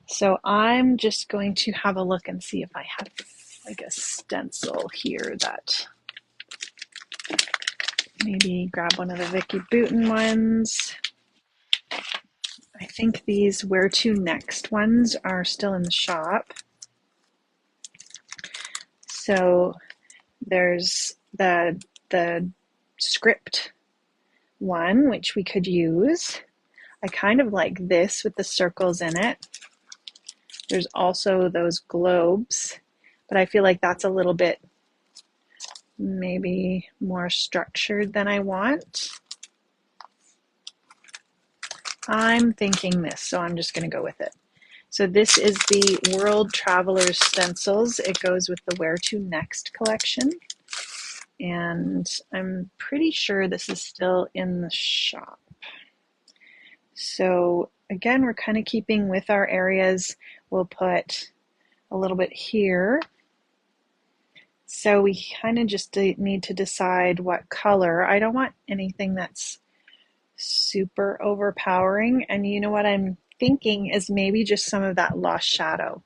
So I'm just going to have a look and see if I have like a stencil here that maybe grab one of the Vicky Boutin ones. I think these Where to Next ones are still in the shop. So there's the script one, which we could use. I kind of like this with the circles in it. There's also those globes, but I feel like that's a little bit maybe more structured than I want. I'm thinking this, so I'm just going to go with it. So this is the World Travelers Stencils. It goes with the Where to Next collection. And I'm pretty sure this is still in the shop. So again, we're kind of keeping with our areas. We'll put a little bit here. So we kind of just need to decide what color. I don't want anything that's super overpowering. And you know what I'm thinking is maybe just some of that lost shadow.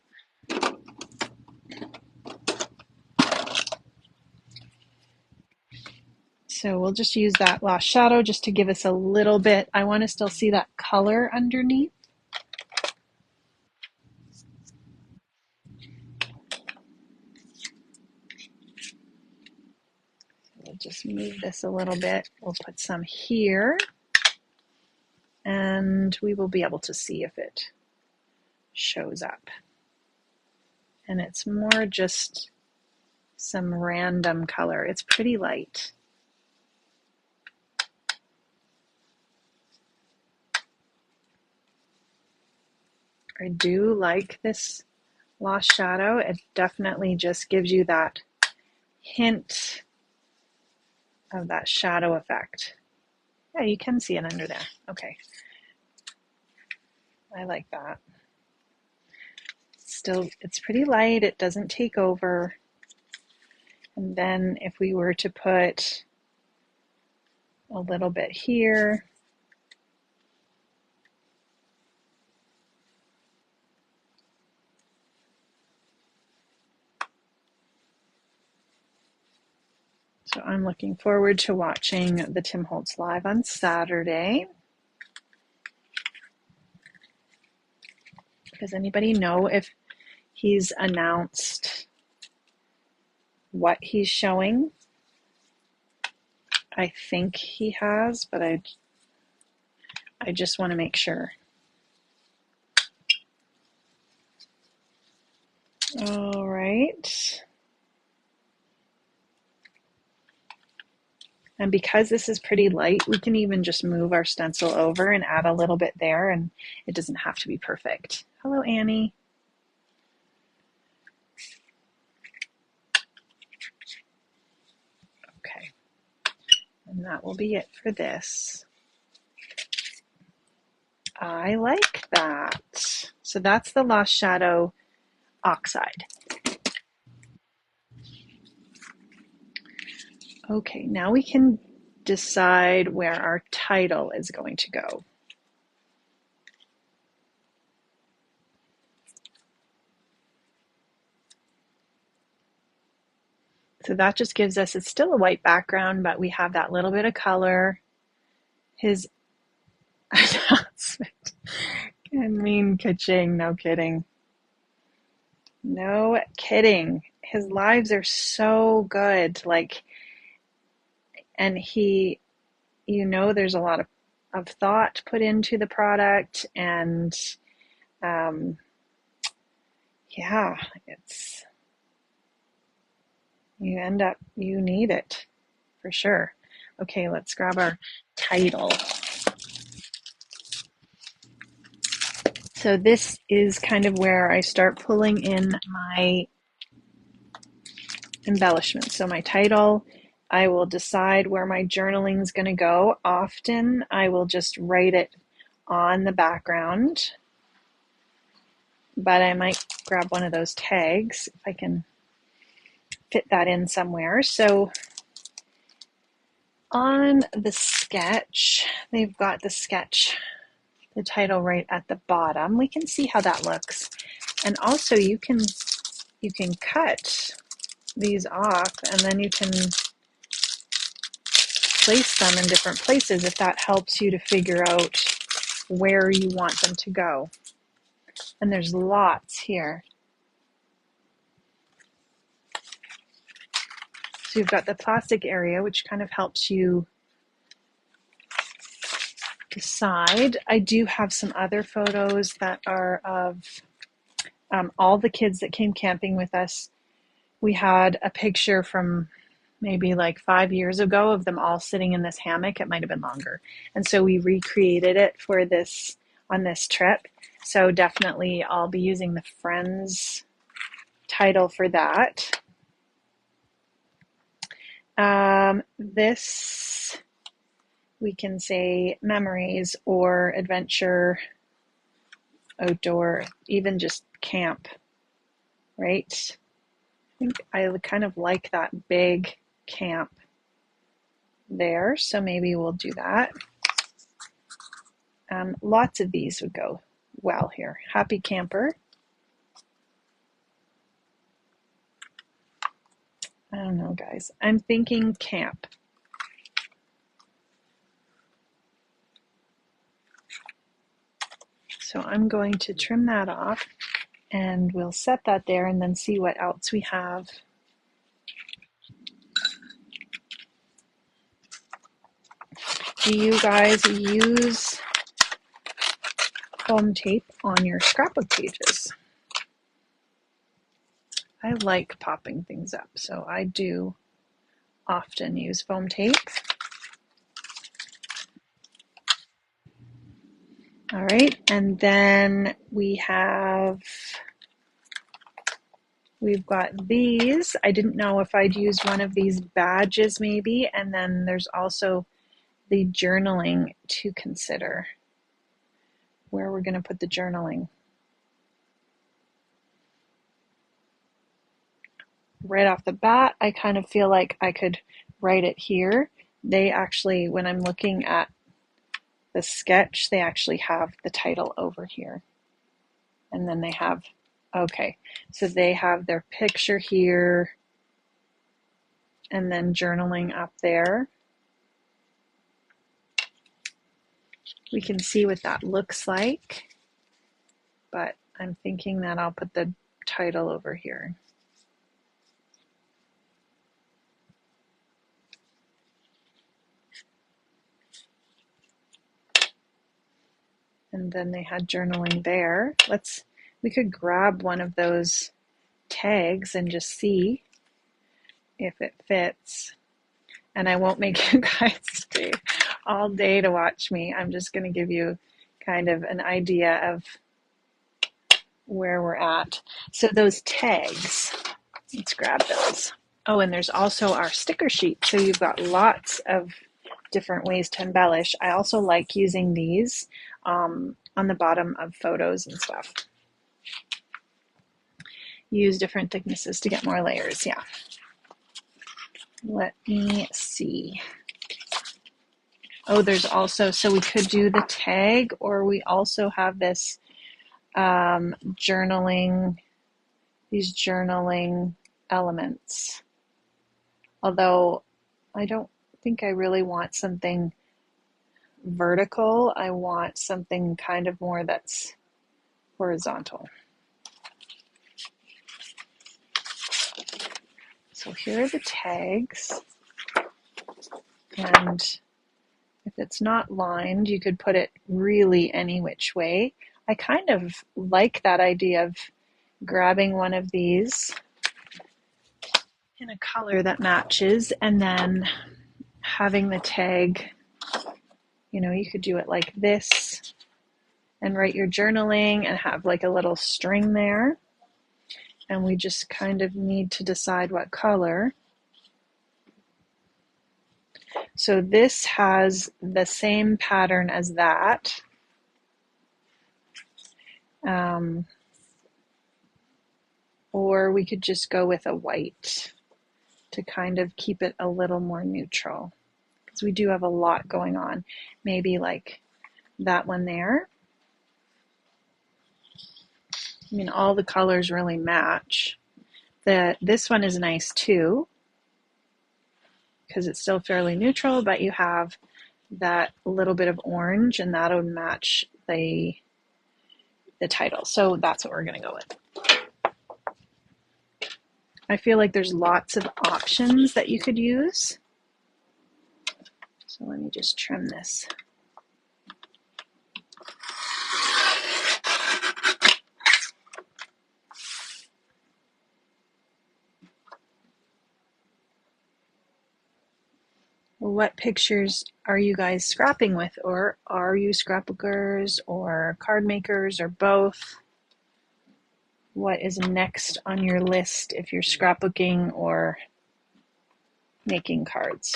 So we'll just use that lost shadow just to give us a little bit. I want to still see that color underneath. We'll just move this a little bit. We'll put some here, and we will be able to see if it shows up. And it's more just some random color. It's pretty light. I do like this lost shadow. It definitely just gives you that hint of that shadow effect. Yeah, you can see it under there. Okay. I like that. Still, it's pretty light. It doesn't take over. And then if we were to put a little bit here, so I'm looking forward to watching the Tim Holtz Live on Saturday. Does anybody know if he's announced what he's showing? I think he has, but I just want to make sure. All right. And because this is pretty light, we can even just move our stencil over and add a little bit there, and it doesn't have to be perfect. Hello, Annie. Okay. And that will be it for this. I like that. So that's the Lost Shadow Oxide. Okay, now we can decide where our title is going to go. So that just gives us, it's still a white background, but we have that little bit of color. His announcement. I mean, ka-ching, no kidding. No kidding. His lives are so good. Like, and he, there's a lot of thought put into the product, and yeah, you need it for sure. Okay, let's grab our title. So this is kind of where I start pulling in my embellishments. So my title, I will decide where my journaling is going to go. Often I will just write it on the background, but I might grab one of those tags if I can fit that in somewhere. So on the sketch, they've got the title right at the bottom. We can see how that looks. And also you can cut these off, and then you can place them in different places if that helps you to figure out where you want them to go. And there's lots here. So you've got the plastic area, which kind of helps you decide. I do have some other photos that are of all the kids that came camping with us. We had a picture from maybe like 5 years ago of them all sitting in this hammock. It might have been longer. And so we recreated it for this on this trip. So definitely I'll be using the Friends title for that. This We can say memories or adventure, outdoor, even just camp, right? I think I kind of like that big camp there, so maybe we'll do that. Lots of these would go well here. Happy camper. I don't know, guys. I'm thinking camp. So I'm going to trim that off and we'll set that there and then see what else we have. Do you guys use foam tape on your scrapbook pages? I like popping things up, so I do often use foam tape. All right, and then we've got these. I didn't know if I'd use one of these badges maybe, and then there's also the journaling to consider. Where we're going to put the journaling. Right off the bat, I kind of feel like I could write it here. They actually, when I'm looking at the sketch, they actually have the title over here. And then they have, okay, so they have their picture here and then journaling up there. We can see what that looks like, but I'm thinking that I'll put the title over here. And then they had journaling there. We could grab one of those tags and just see if it fits. And I won't make you guys stay all day to watch me. I'm just going to give you kind of an idea of where we're at. So those tags, let's grab those. Oh, and there's also our sticker sheet. So you've got lots of different ways to embellish. I also like using these on the bottom of photos and stuff. Use different thicknesses to get more layers, yeah. Let me see. Oh, there's also, so we could do the tag, or we also have this journaling, these journaling elements. Although I don't think I really want something vertical. I want something kind of more that's horizontal. So here are the tags. And if it's not lined, you could put it really any which way. I kind of like that idea of grabbing one of these in a color that matches and then having the tag, you could do it like this and write your journaling and have like a little string there. And we just kind of need to decide what color. So this has the same pattern as that. Or we could just go with a white to kind of keep it a little more neutral, because we do have a lot going on. Maybe like that one there. I mean, all the colors really match. This one is nice too, because it's still fairly neutral, but you have that little bit of orange, and that'll match the title. So that's what we're going to go with. I feel like there's lots of options that you could use. So let me just trim this. What pictures are you guys scrapping with? Or are you scrapbookers or card makers or both? What is next on your list if you're scrapbooking or making cards?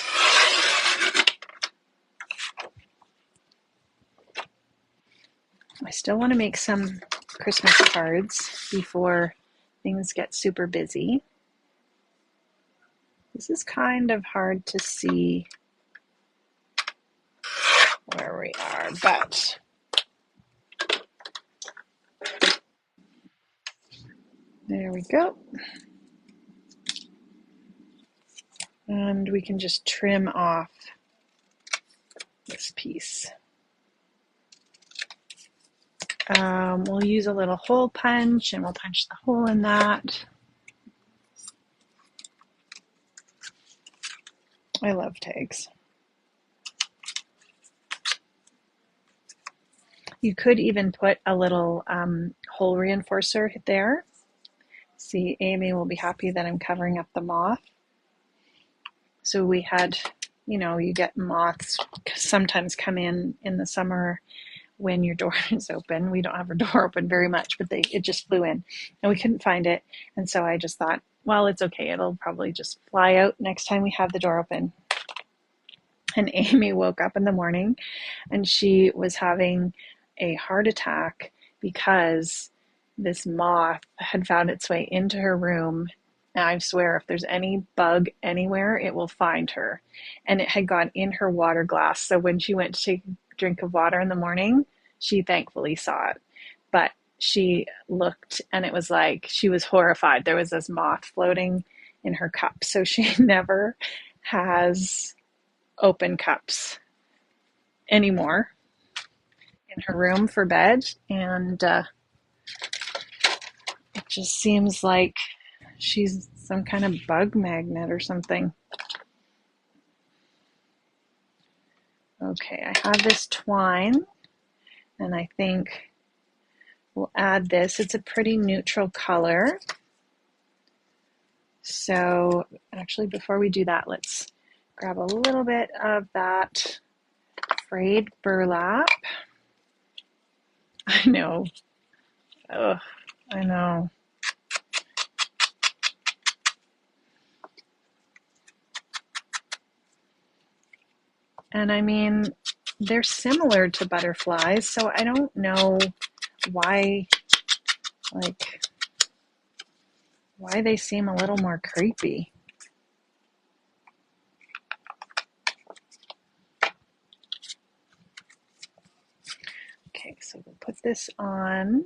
I still want to make some Christmas cards before things get super busy. This is kind of hard to see where we are, but there we go. And we can just trim off this piece. We'll use a little hole punch and we'll punch the hole in that. I love tags. You could even put a little hole reinforcer there. See, Amy will be happy that I'm covering up the moth. So we had, you get moths sometimes come in the summer when your door is open. We don't have our door open very much, but it just flew in and we couldn't find it. And so I just thought, well, it's okay. It'll probably just fly out next time we have the door open. And Amy woke up in the morning and she was having a heart attack because this moth had found its way into her room. And I swear, if there's any bug anywhere, it will find her. And it had gone in her water glass. So when she went to take a drink of water in the morning, she thankfully saw it. But she looked and it was like she was horrified. There was this moth floating in her cup. So she never has open cups anymore in her room for bed. And it just seems like she's some kind of bug magnet or something. Okay, I have this twine, and I think we'll add this. It's a pretty neutral color. So actually, before we do that, let's grab a little bit of that frayed burlap. I know. Ugh, I know. And I mean, they're similar to butterflies, so I don't know why they seem a little more creepy. Okay, so we'll put this on.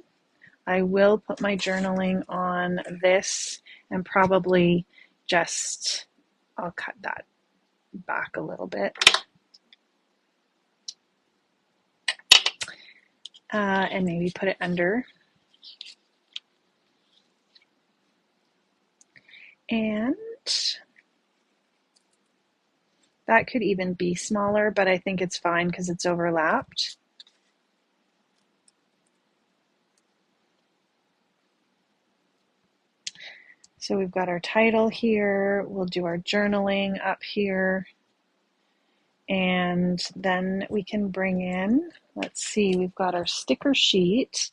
I will put my journaling on this and probably I'll cut that back a little bit. And maybe put it under. And that could even be smaller, but I think it's fine because it's overlapped. So we've got our title here. We'll do our journaling up here. And then we can bring in, let's see, we've got our sticker sheet.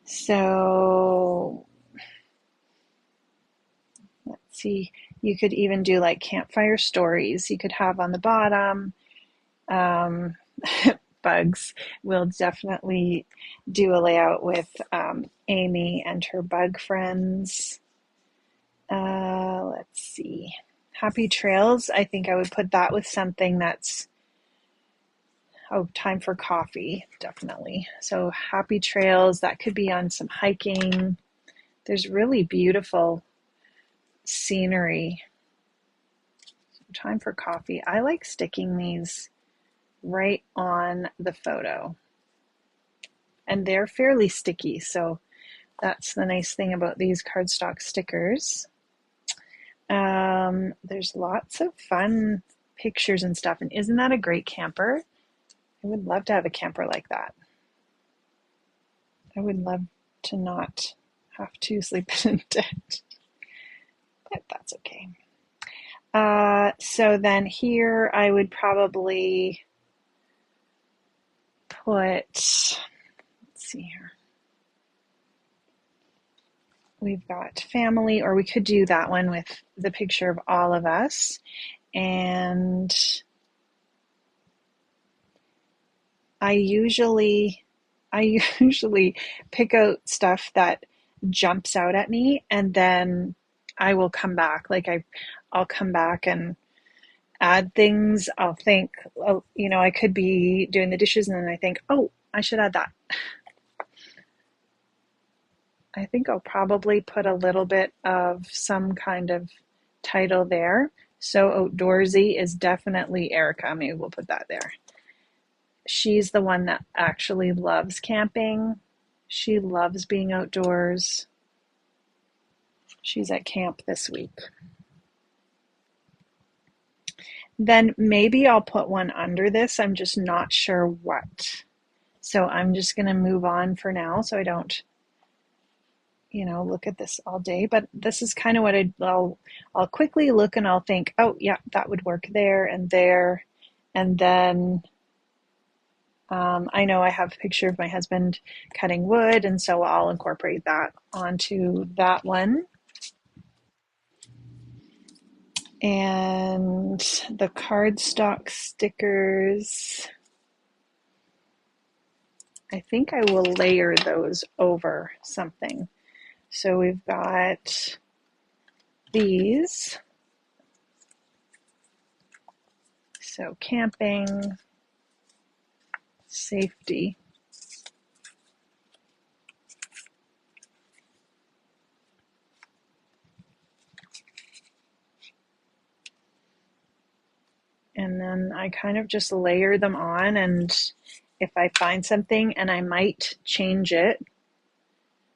So let's see, you could even do like campfire stories. You could have on the bottom, bugs. We'll definitely do a layout with Amy and her bug friends. Let's see. Happy trails. I think I would put that with something that's, time for coffee, definitely. So happy trails, that could be on some hiking. There's really beautiful scenery. Time for coffee. I like sticking these right on the photo. And they're fairly sticky, so that's the nice thing about these cardstock stickers. There's lots of fun pictures and stuff, and isn't that a great camper? I would love to have a camper like that. I would love to not have to sleep in a tent, but that's okay. So then here I would probably put, let's see here. We've got family, or we could do that one with the picture of all of us. And I usually pick out stuff that jumps out at me, and then I will come back. I'll come back and add things. I'll think, oh, I could be doing the dishes, and then I think, oh, I should add that. I think I'll probably put a little bit of some kind of title there. So outdoorsy is definitely Erica. Maybe we'll put that there. She's the one that actually loves camping. She loves being outdoors. She's at camp this week. Then maybe I'll put one under this. I'm just not sure what. So I'm just going to move on for now so I don't, look at this all day. But this is kind of what I'll quickly look and I'll think, oh, yeah, that would work there and there. And then I know I have a picture of my husband cutting wood, and so I'll incorporate that onto that one. And the cardstock stickers, I think I will layer those over something. So we've got these. So camping, safety. And then I kind of just layer them on, and if I find something, and I might change it,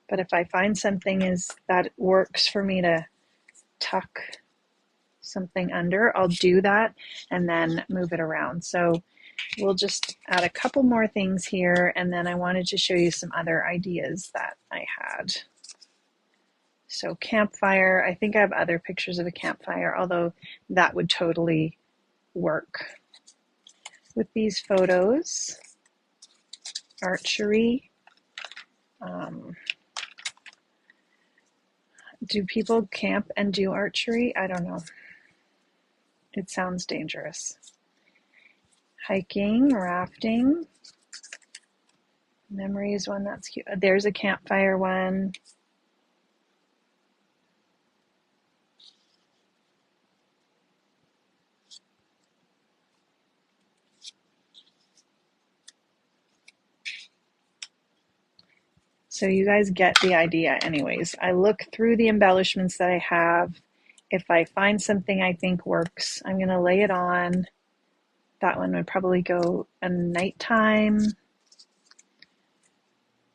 but if I find something that works for me to tuck something under, I'll do that and then move it around. So we'll just add a couple more things here, and then I wanted to show you some other ideas that I had. So campfire, I think I have other pictures of a campfire, although that would totally work with these photos. Archery. Do people camp and do archery? I don't know. It sounds dangerous. Hiking, rafting. Memories one, that's cute. There's a campfire one. So you guys get the idea anyways. I look through the embellishments that I have. If I find something I think works, I'm going to lay it on. That one would probably go at nighttime.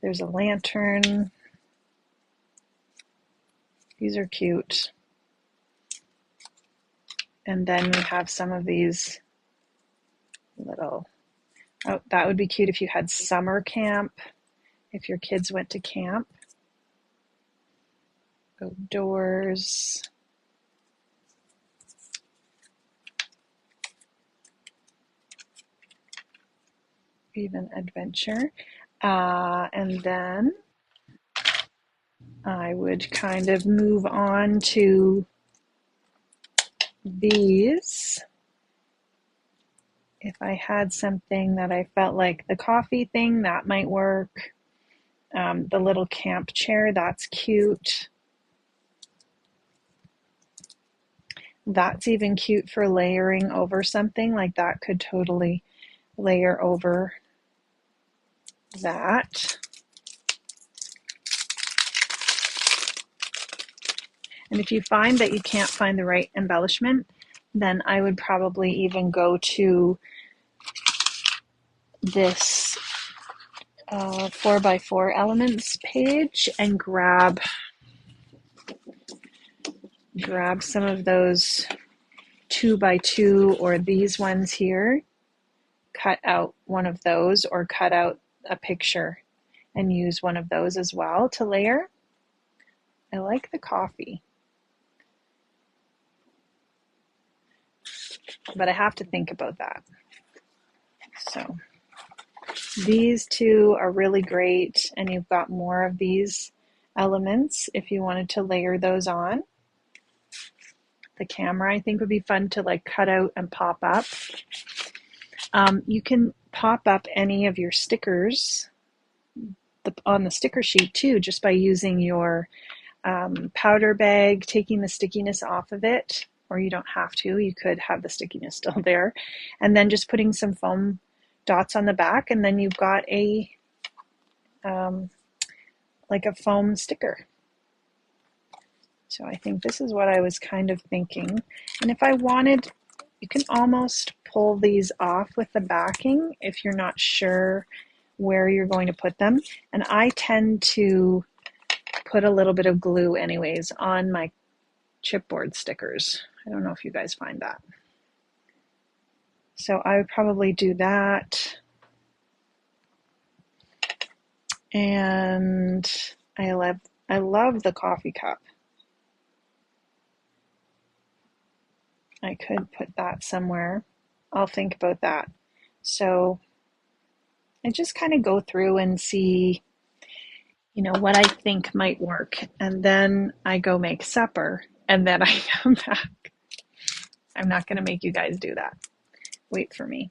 There's a lantern. These are cute. And then we have some of these little, oh, that would be cute if you had summer camp, if your kids went to camp. Outdoors. Even adventure. And then I would kind of move on to these. If I had something that I felt like the coffee thing, that might work. The little camp chair, that's cute. That's even cute for layering over something. Like that could totally layer over that. And if you find that you can't find the right embellishment, then I would probably even go to this 4x4 elements page and grab some of those 2x2 or these ones here, cut out one of those or cut out a picture and use one of those as well to layer. I like the coffee, but I have to think about that. So these two are really great, and you've got more of these elements if you wanted to layer those on. the camera, I think would be fun to like cut out and pop up. You can pop up any of your stickers on the sticker sheet too, just by using your powder bag, taking the stickiness off of it, or you don't have to, you could have the stickiness still there, and then just putting some foam dots on the back, and then you've got a like a foam sticker. So I think this is what I was kind of thinking. And if I wanted, you can almost pull these off with the backing if you're not sure where you're going to put them. And I tend to put a little bit of glue anyways on my chipboard stickers. I don't know if you guys find that. So I would probably do that. And I love the coffee cup. I could put that somewhere. I'll think about that. So I just kind of go through and see, what I think might work. And then I go make supper and then I come back. I'm not going to make you guys do that. Wait for me.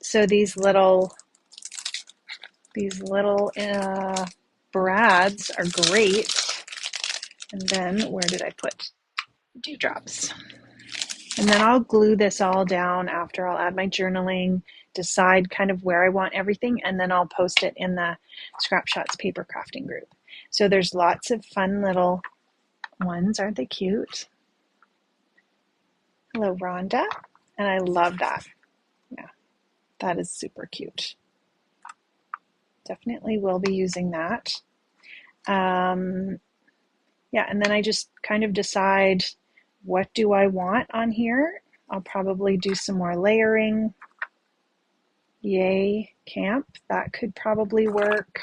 So these little brads are great. And then where did I put dewdrops? And then I'll glue this all down after. I'll add my journaling, decide kind of where I want everything, and then I'll post it in the Scrap Shotz paper crafting group. So there's lots of fun little ones. Aren't they cute? Hello, Rhonda. And I love that. Yeah, that is super cute. Definitely will be using that. Yeah, and then I just kind of decide, what do I want on here? I'll probably do some more layering. Yay, camp. That could probably work.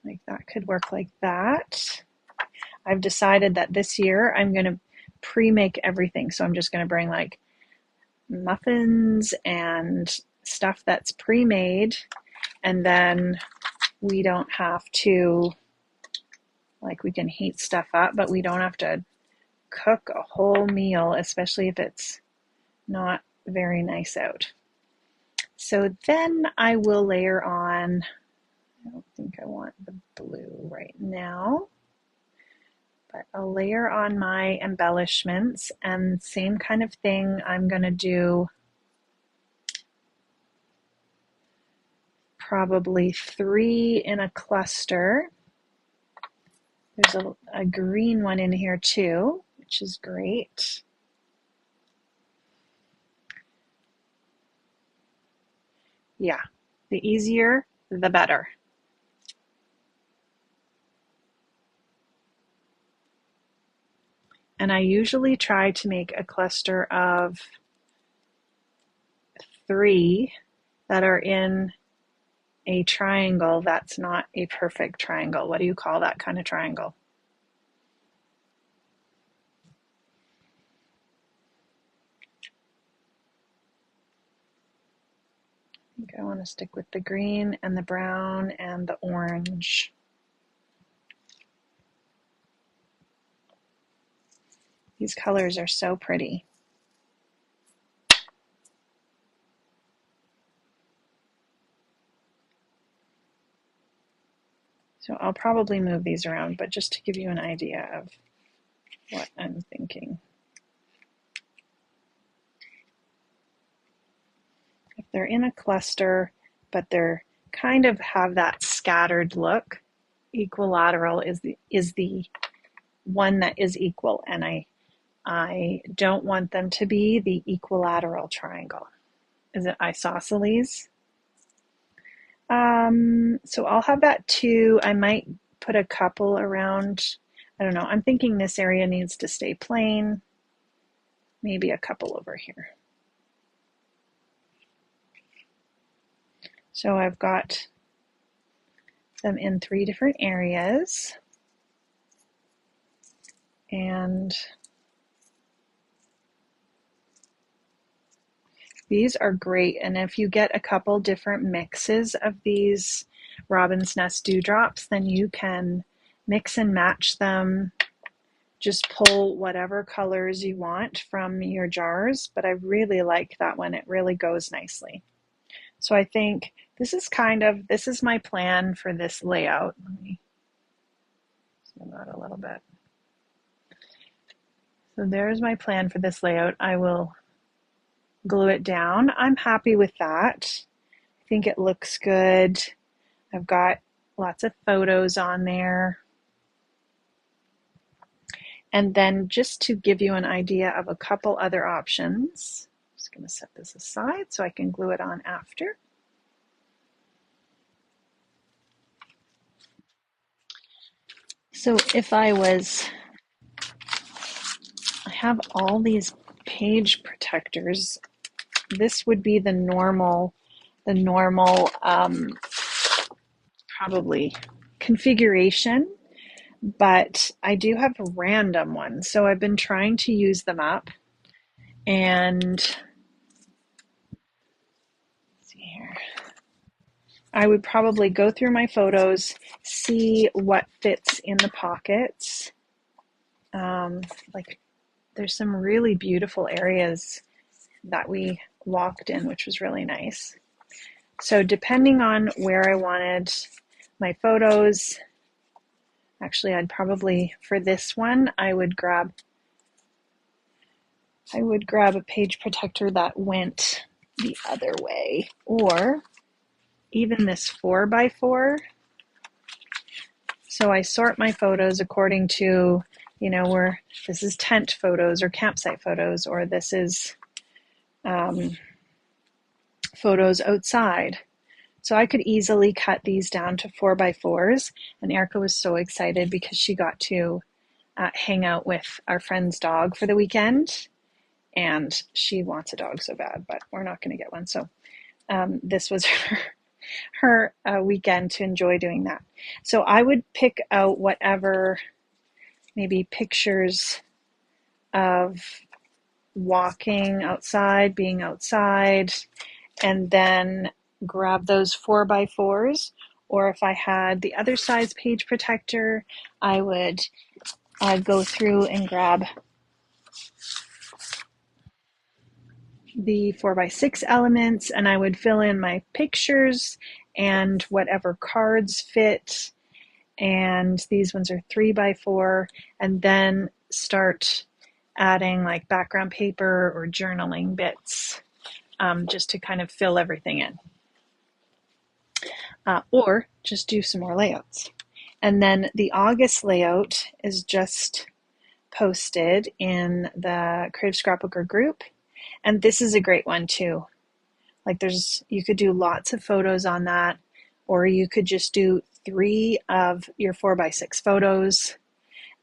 Like that could work like that. I've decided that this year I'm going to pre-make everything. So I'm just going to bring like muffins and stuff that's pre-made, and then we don't have to, like, we can heat stuff up, but we don't have to cook a whole meal, especially if it's not very nice out. So then I will layer on, I don't think I want the blue right now, but I'll layer on my embellishments, and same kind of thing. I'm going to do probably 3 in a cluster. There's a green one in here too, which is great. Yeah, the easier, the better. And I usually try to make a cluster of 3 that are in a triangle that's not a perfect triangle. What do you call that kind of triangle? I think I want to stick with the green and the brown and the orange. These colors are so pretty. So I'll probably move these around, but just to give you an idea of what I'm thinking. If they're in a cluster, but they're kind of have that scattered look, equilateral is the one that is equal, and I don't want them to be the equilateral triangle. Is it isosceles? So I'll have that too. I might put a couple around. I don't know. I'm thinking this area needs to stay plain. Maybe a couple over here. So I've got them in 3 different areas. And These are great, and if you get a couple different mixes of these Robin's Nest dewdrops, then you can mix and match them. Just pull whatever colors you want from your jars, but I really like that one. It really goes nicely. So I think this is my plan for this layout. Let me zoom out a little bit. So there's my plan for this layout. I will glue it down. I'm happy with that. I think it looks good. I've got lots of photos on there. And then just to give you an idea of a couple other options, I'm just going to set this aside so I can glue it on after. So if I have all these page protectors, this would be the normal probably configuration, but I do have random ones. So I've been trying to use them up, and let's see here. I would probably go through my photos, see what fits in the pockets. Like there's some really beautiful areas that we walked in, which was really nice. So depending on where I wanted my photos, actually I'd probably, for this one, I would grab a page protector that went the other way, or even this 4x4. So I sort my photos according to, where this is tent photos or campsite photos, or this is photos outside. So I could easily cut these down to 4x4s, and Erica was so excited because she got to hang out with our friend's dog for the weekend, and she wants a dog so bad, but we're not going to get one. So this was her weekend to enjoy doing that. So I would pick out whatever, maybe pictures of walking outside, being outside, and then grab those 4x4s. Or if I had the other size page protector, I would go through and grab the 4x6 elements, and I would fill in my pictures and whatever cards fit. And these ones are 3x4, and then start adding like background paper or journaling bits, just to kind of fill everything in. Or just do some more layouts. And then the August layout is just posted in the Creative Scrapbooker group. And this is a great one too. Like you could do lots of photos on that, or you could just do 3 of your 4x6 photos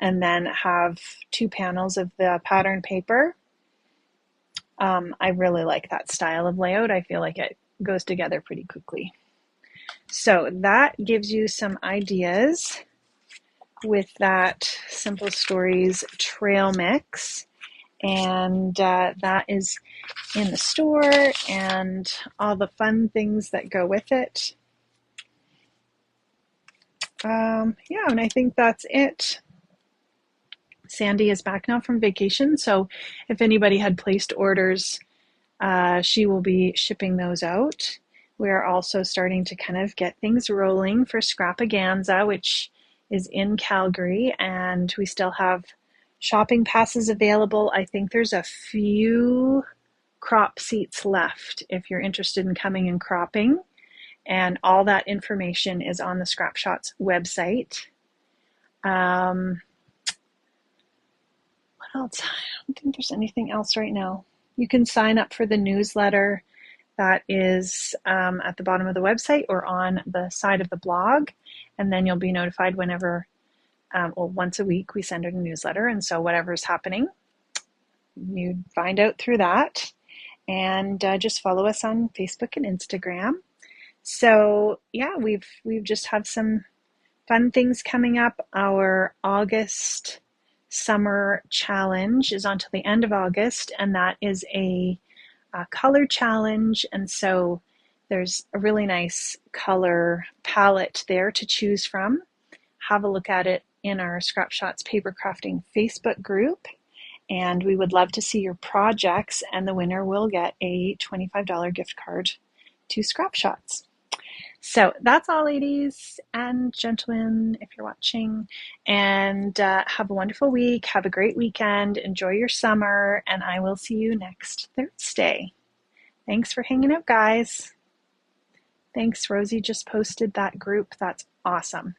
and then have 2 panels of the pattern paper. I really like that style of layout. I feel like it goes together pretty quickly. So that gives you some ideas with that Simple Stories trail mix. And that is in the store, and all the fun things that go with it. Yeah, and I think that's it. Sandy is back now from vacation, so if anybody had placed orders, she will be shipping those out. We are also starting to kind of get things rolling for Scrapaganza, which is in Calgary, and we still have shopping passes available. I think there's a few crop seats left if you're interested in coming and cropping, and all that information is on the Scrap Shotz website. What else? I don't think there's anything else right now. You can sign up for the newsletter that is at the bottom of the website or on the side of the blog, and then you'll be notified whenever, once a week we send out a newsletter, and so whatever's happening, you find out through that. And just follow us on Facebook and Instagram. So yeah, we've just have some fun things coming up. Our August summer challenge is until the end of August, and that is a color challenge. And so there's a really nice color palette there to choose from. Have a look at it in our Scrap Shotz Paper Crafting Facebook group. And we would love to see your projects, and the winner will get a $25 gift card to Scrap Shotz. So that's all, ladies and gentlemen, if you're watching. And have a wonderful week. Have a great weekend. Enjoy your summer. And I will see you next Thursday. Thanks for hanging out, guys. Thanks. Rosie just posted that group. That's awesome.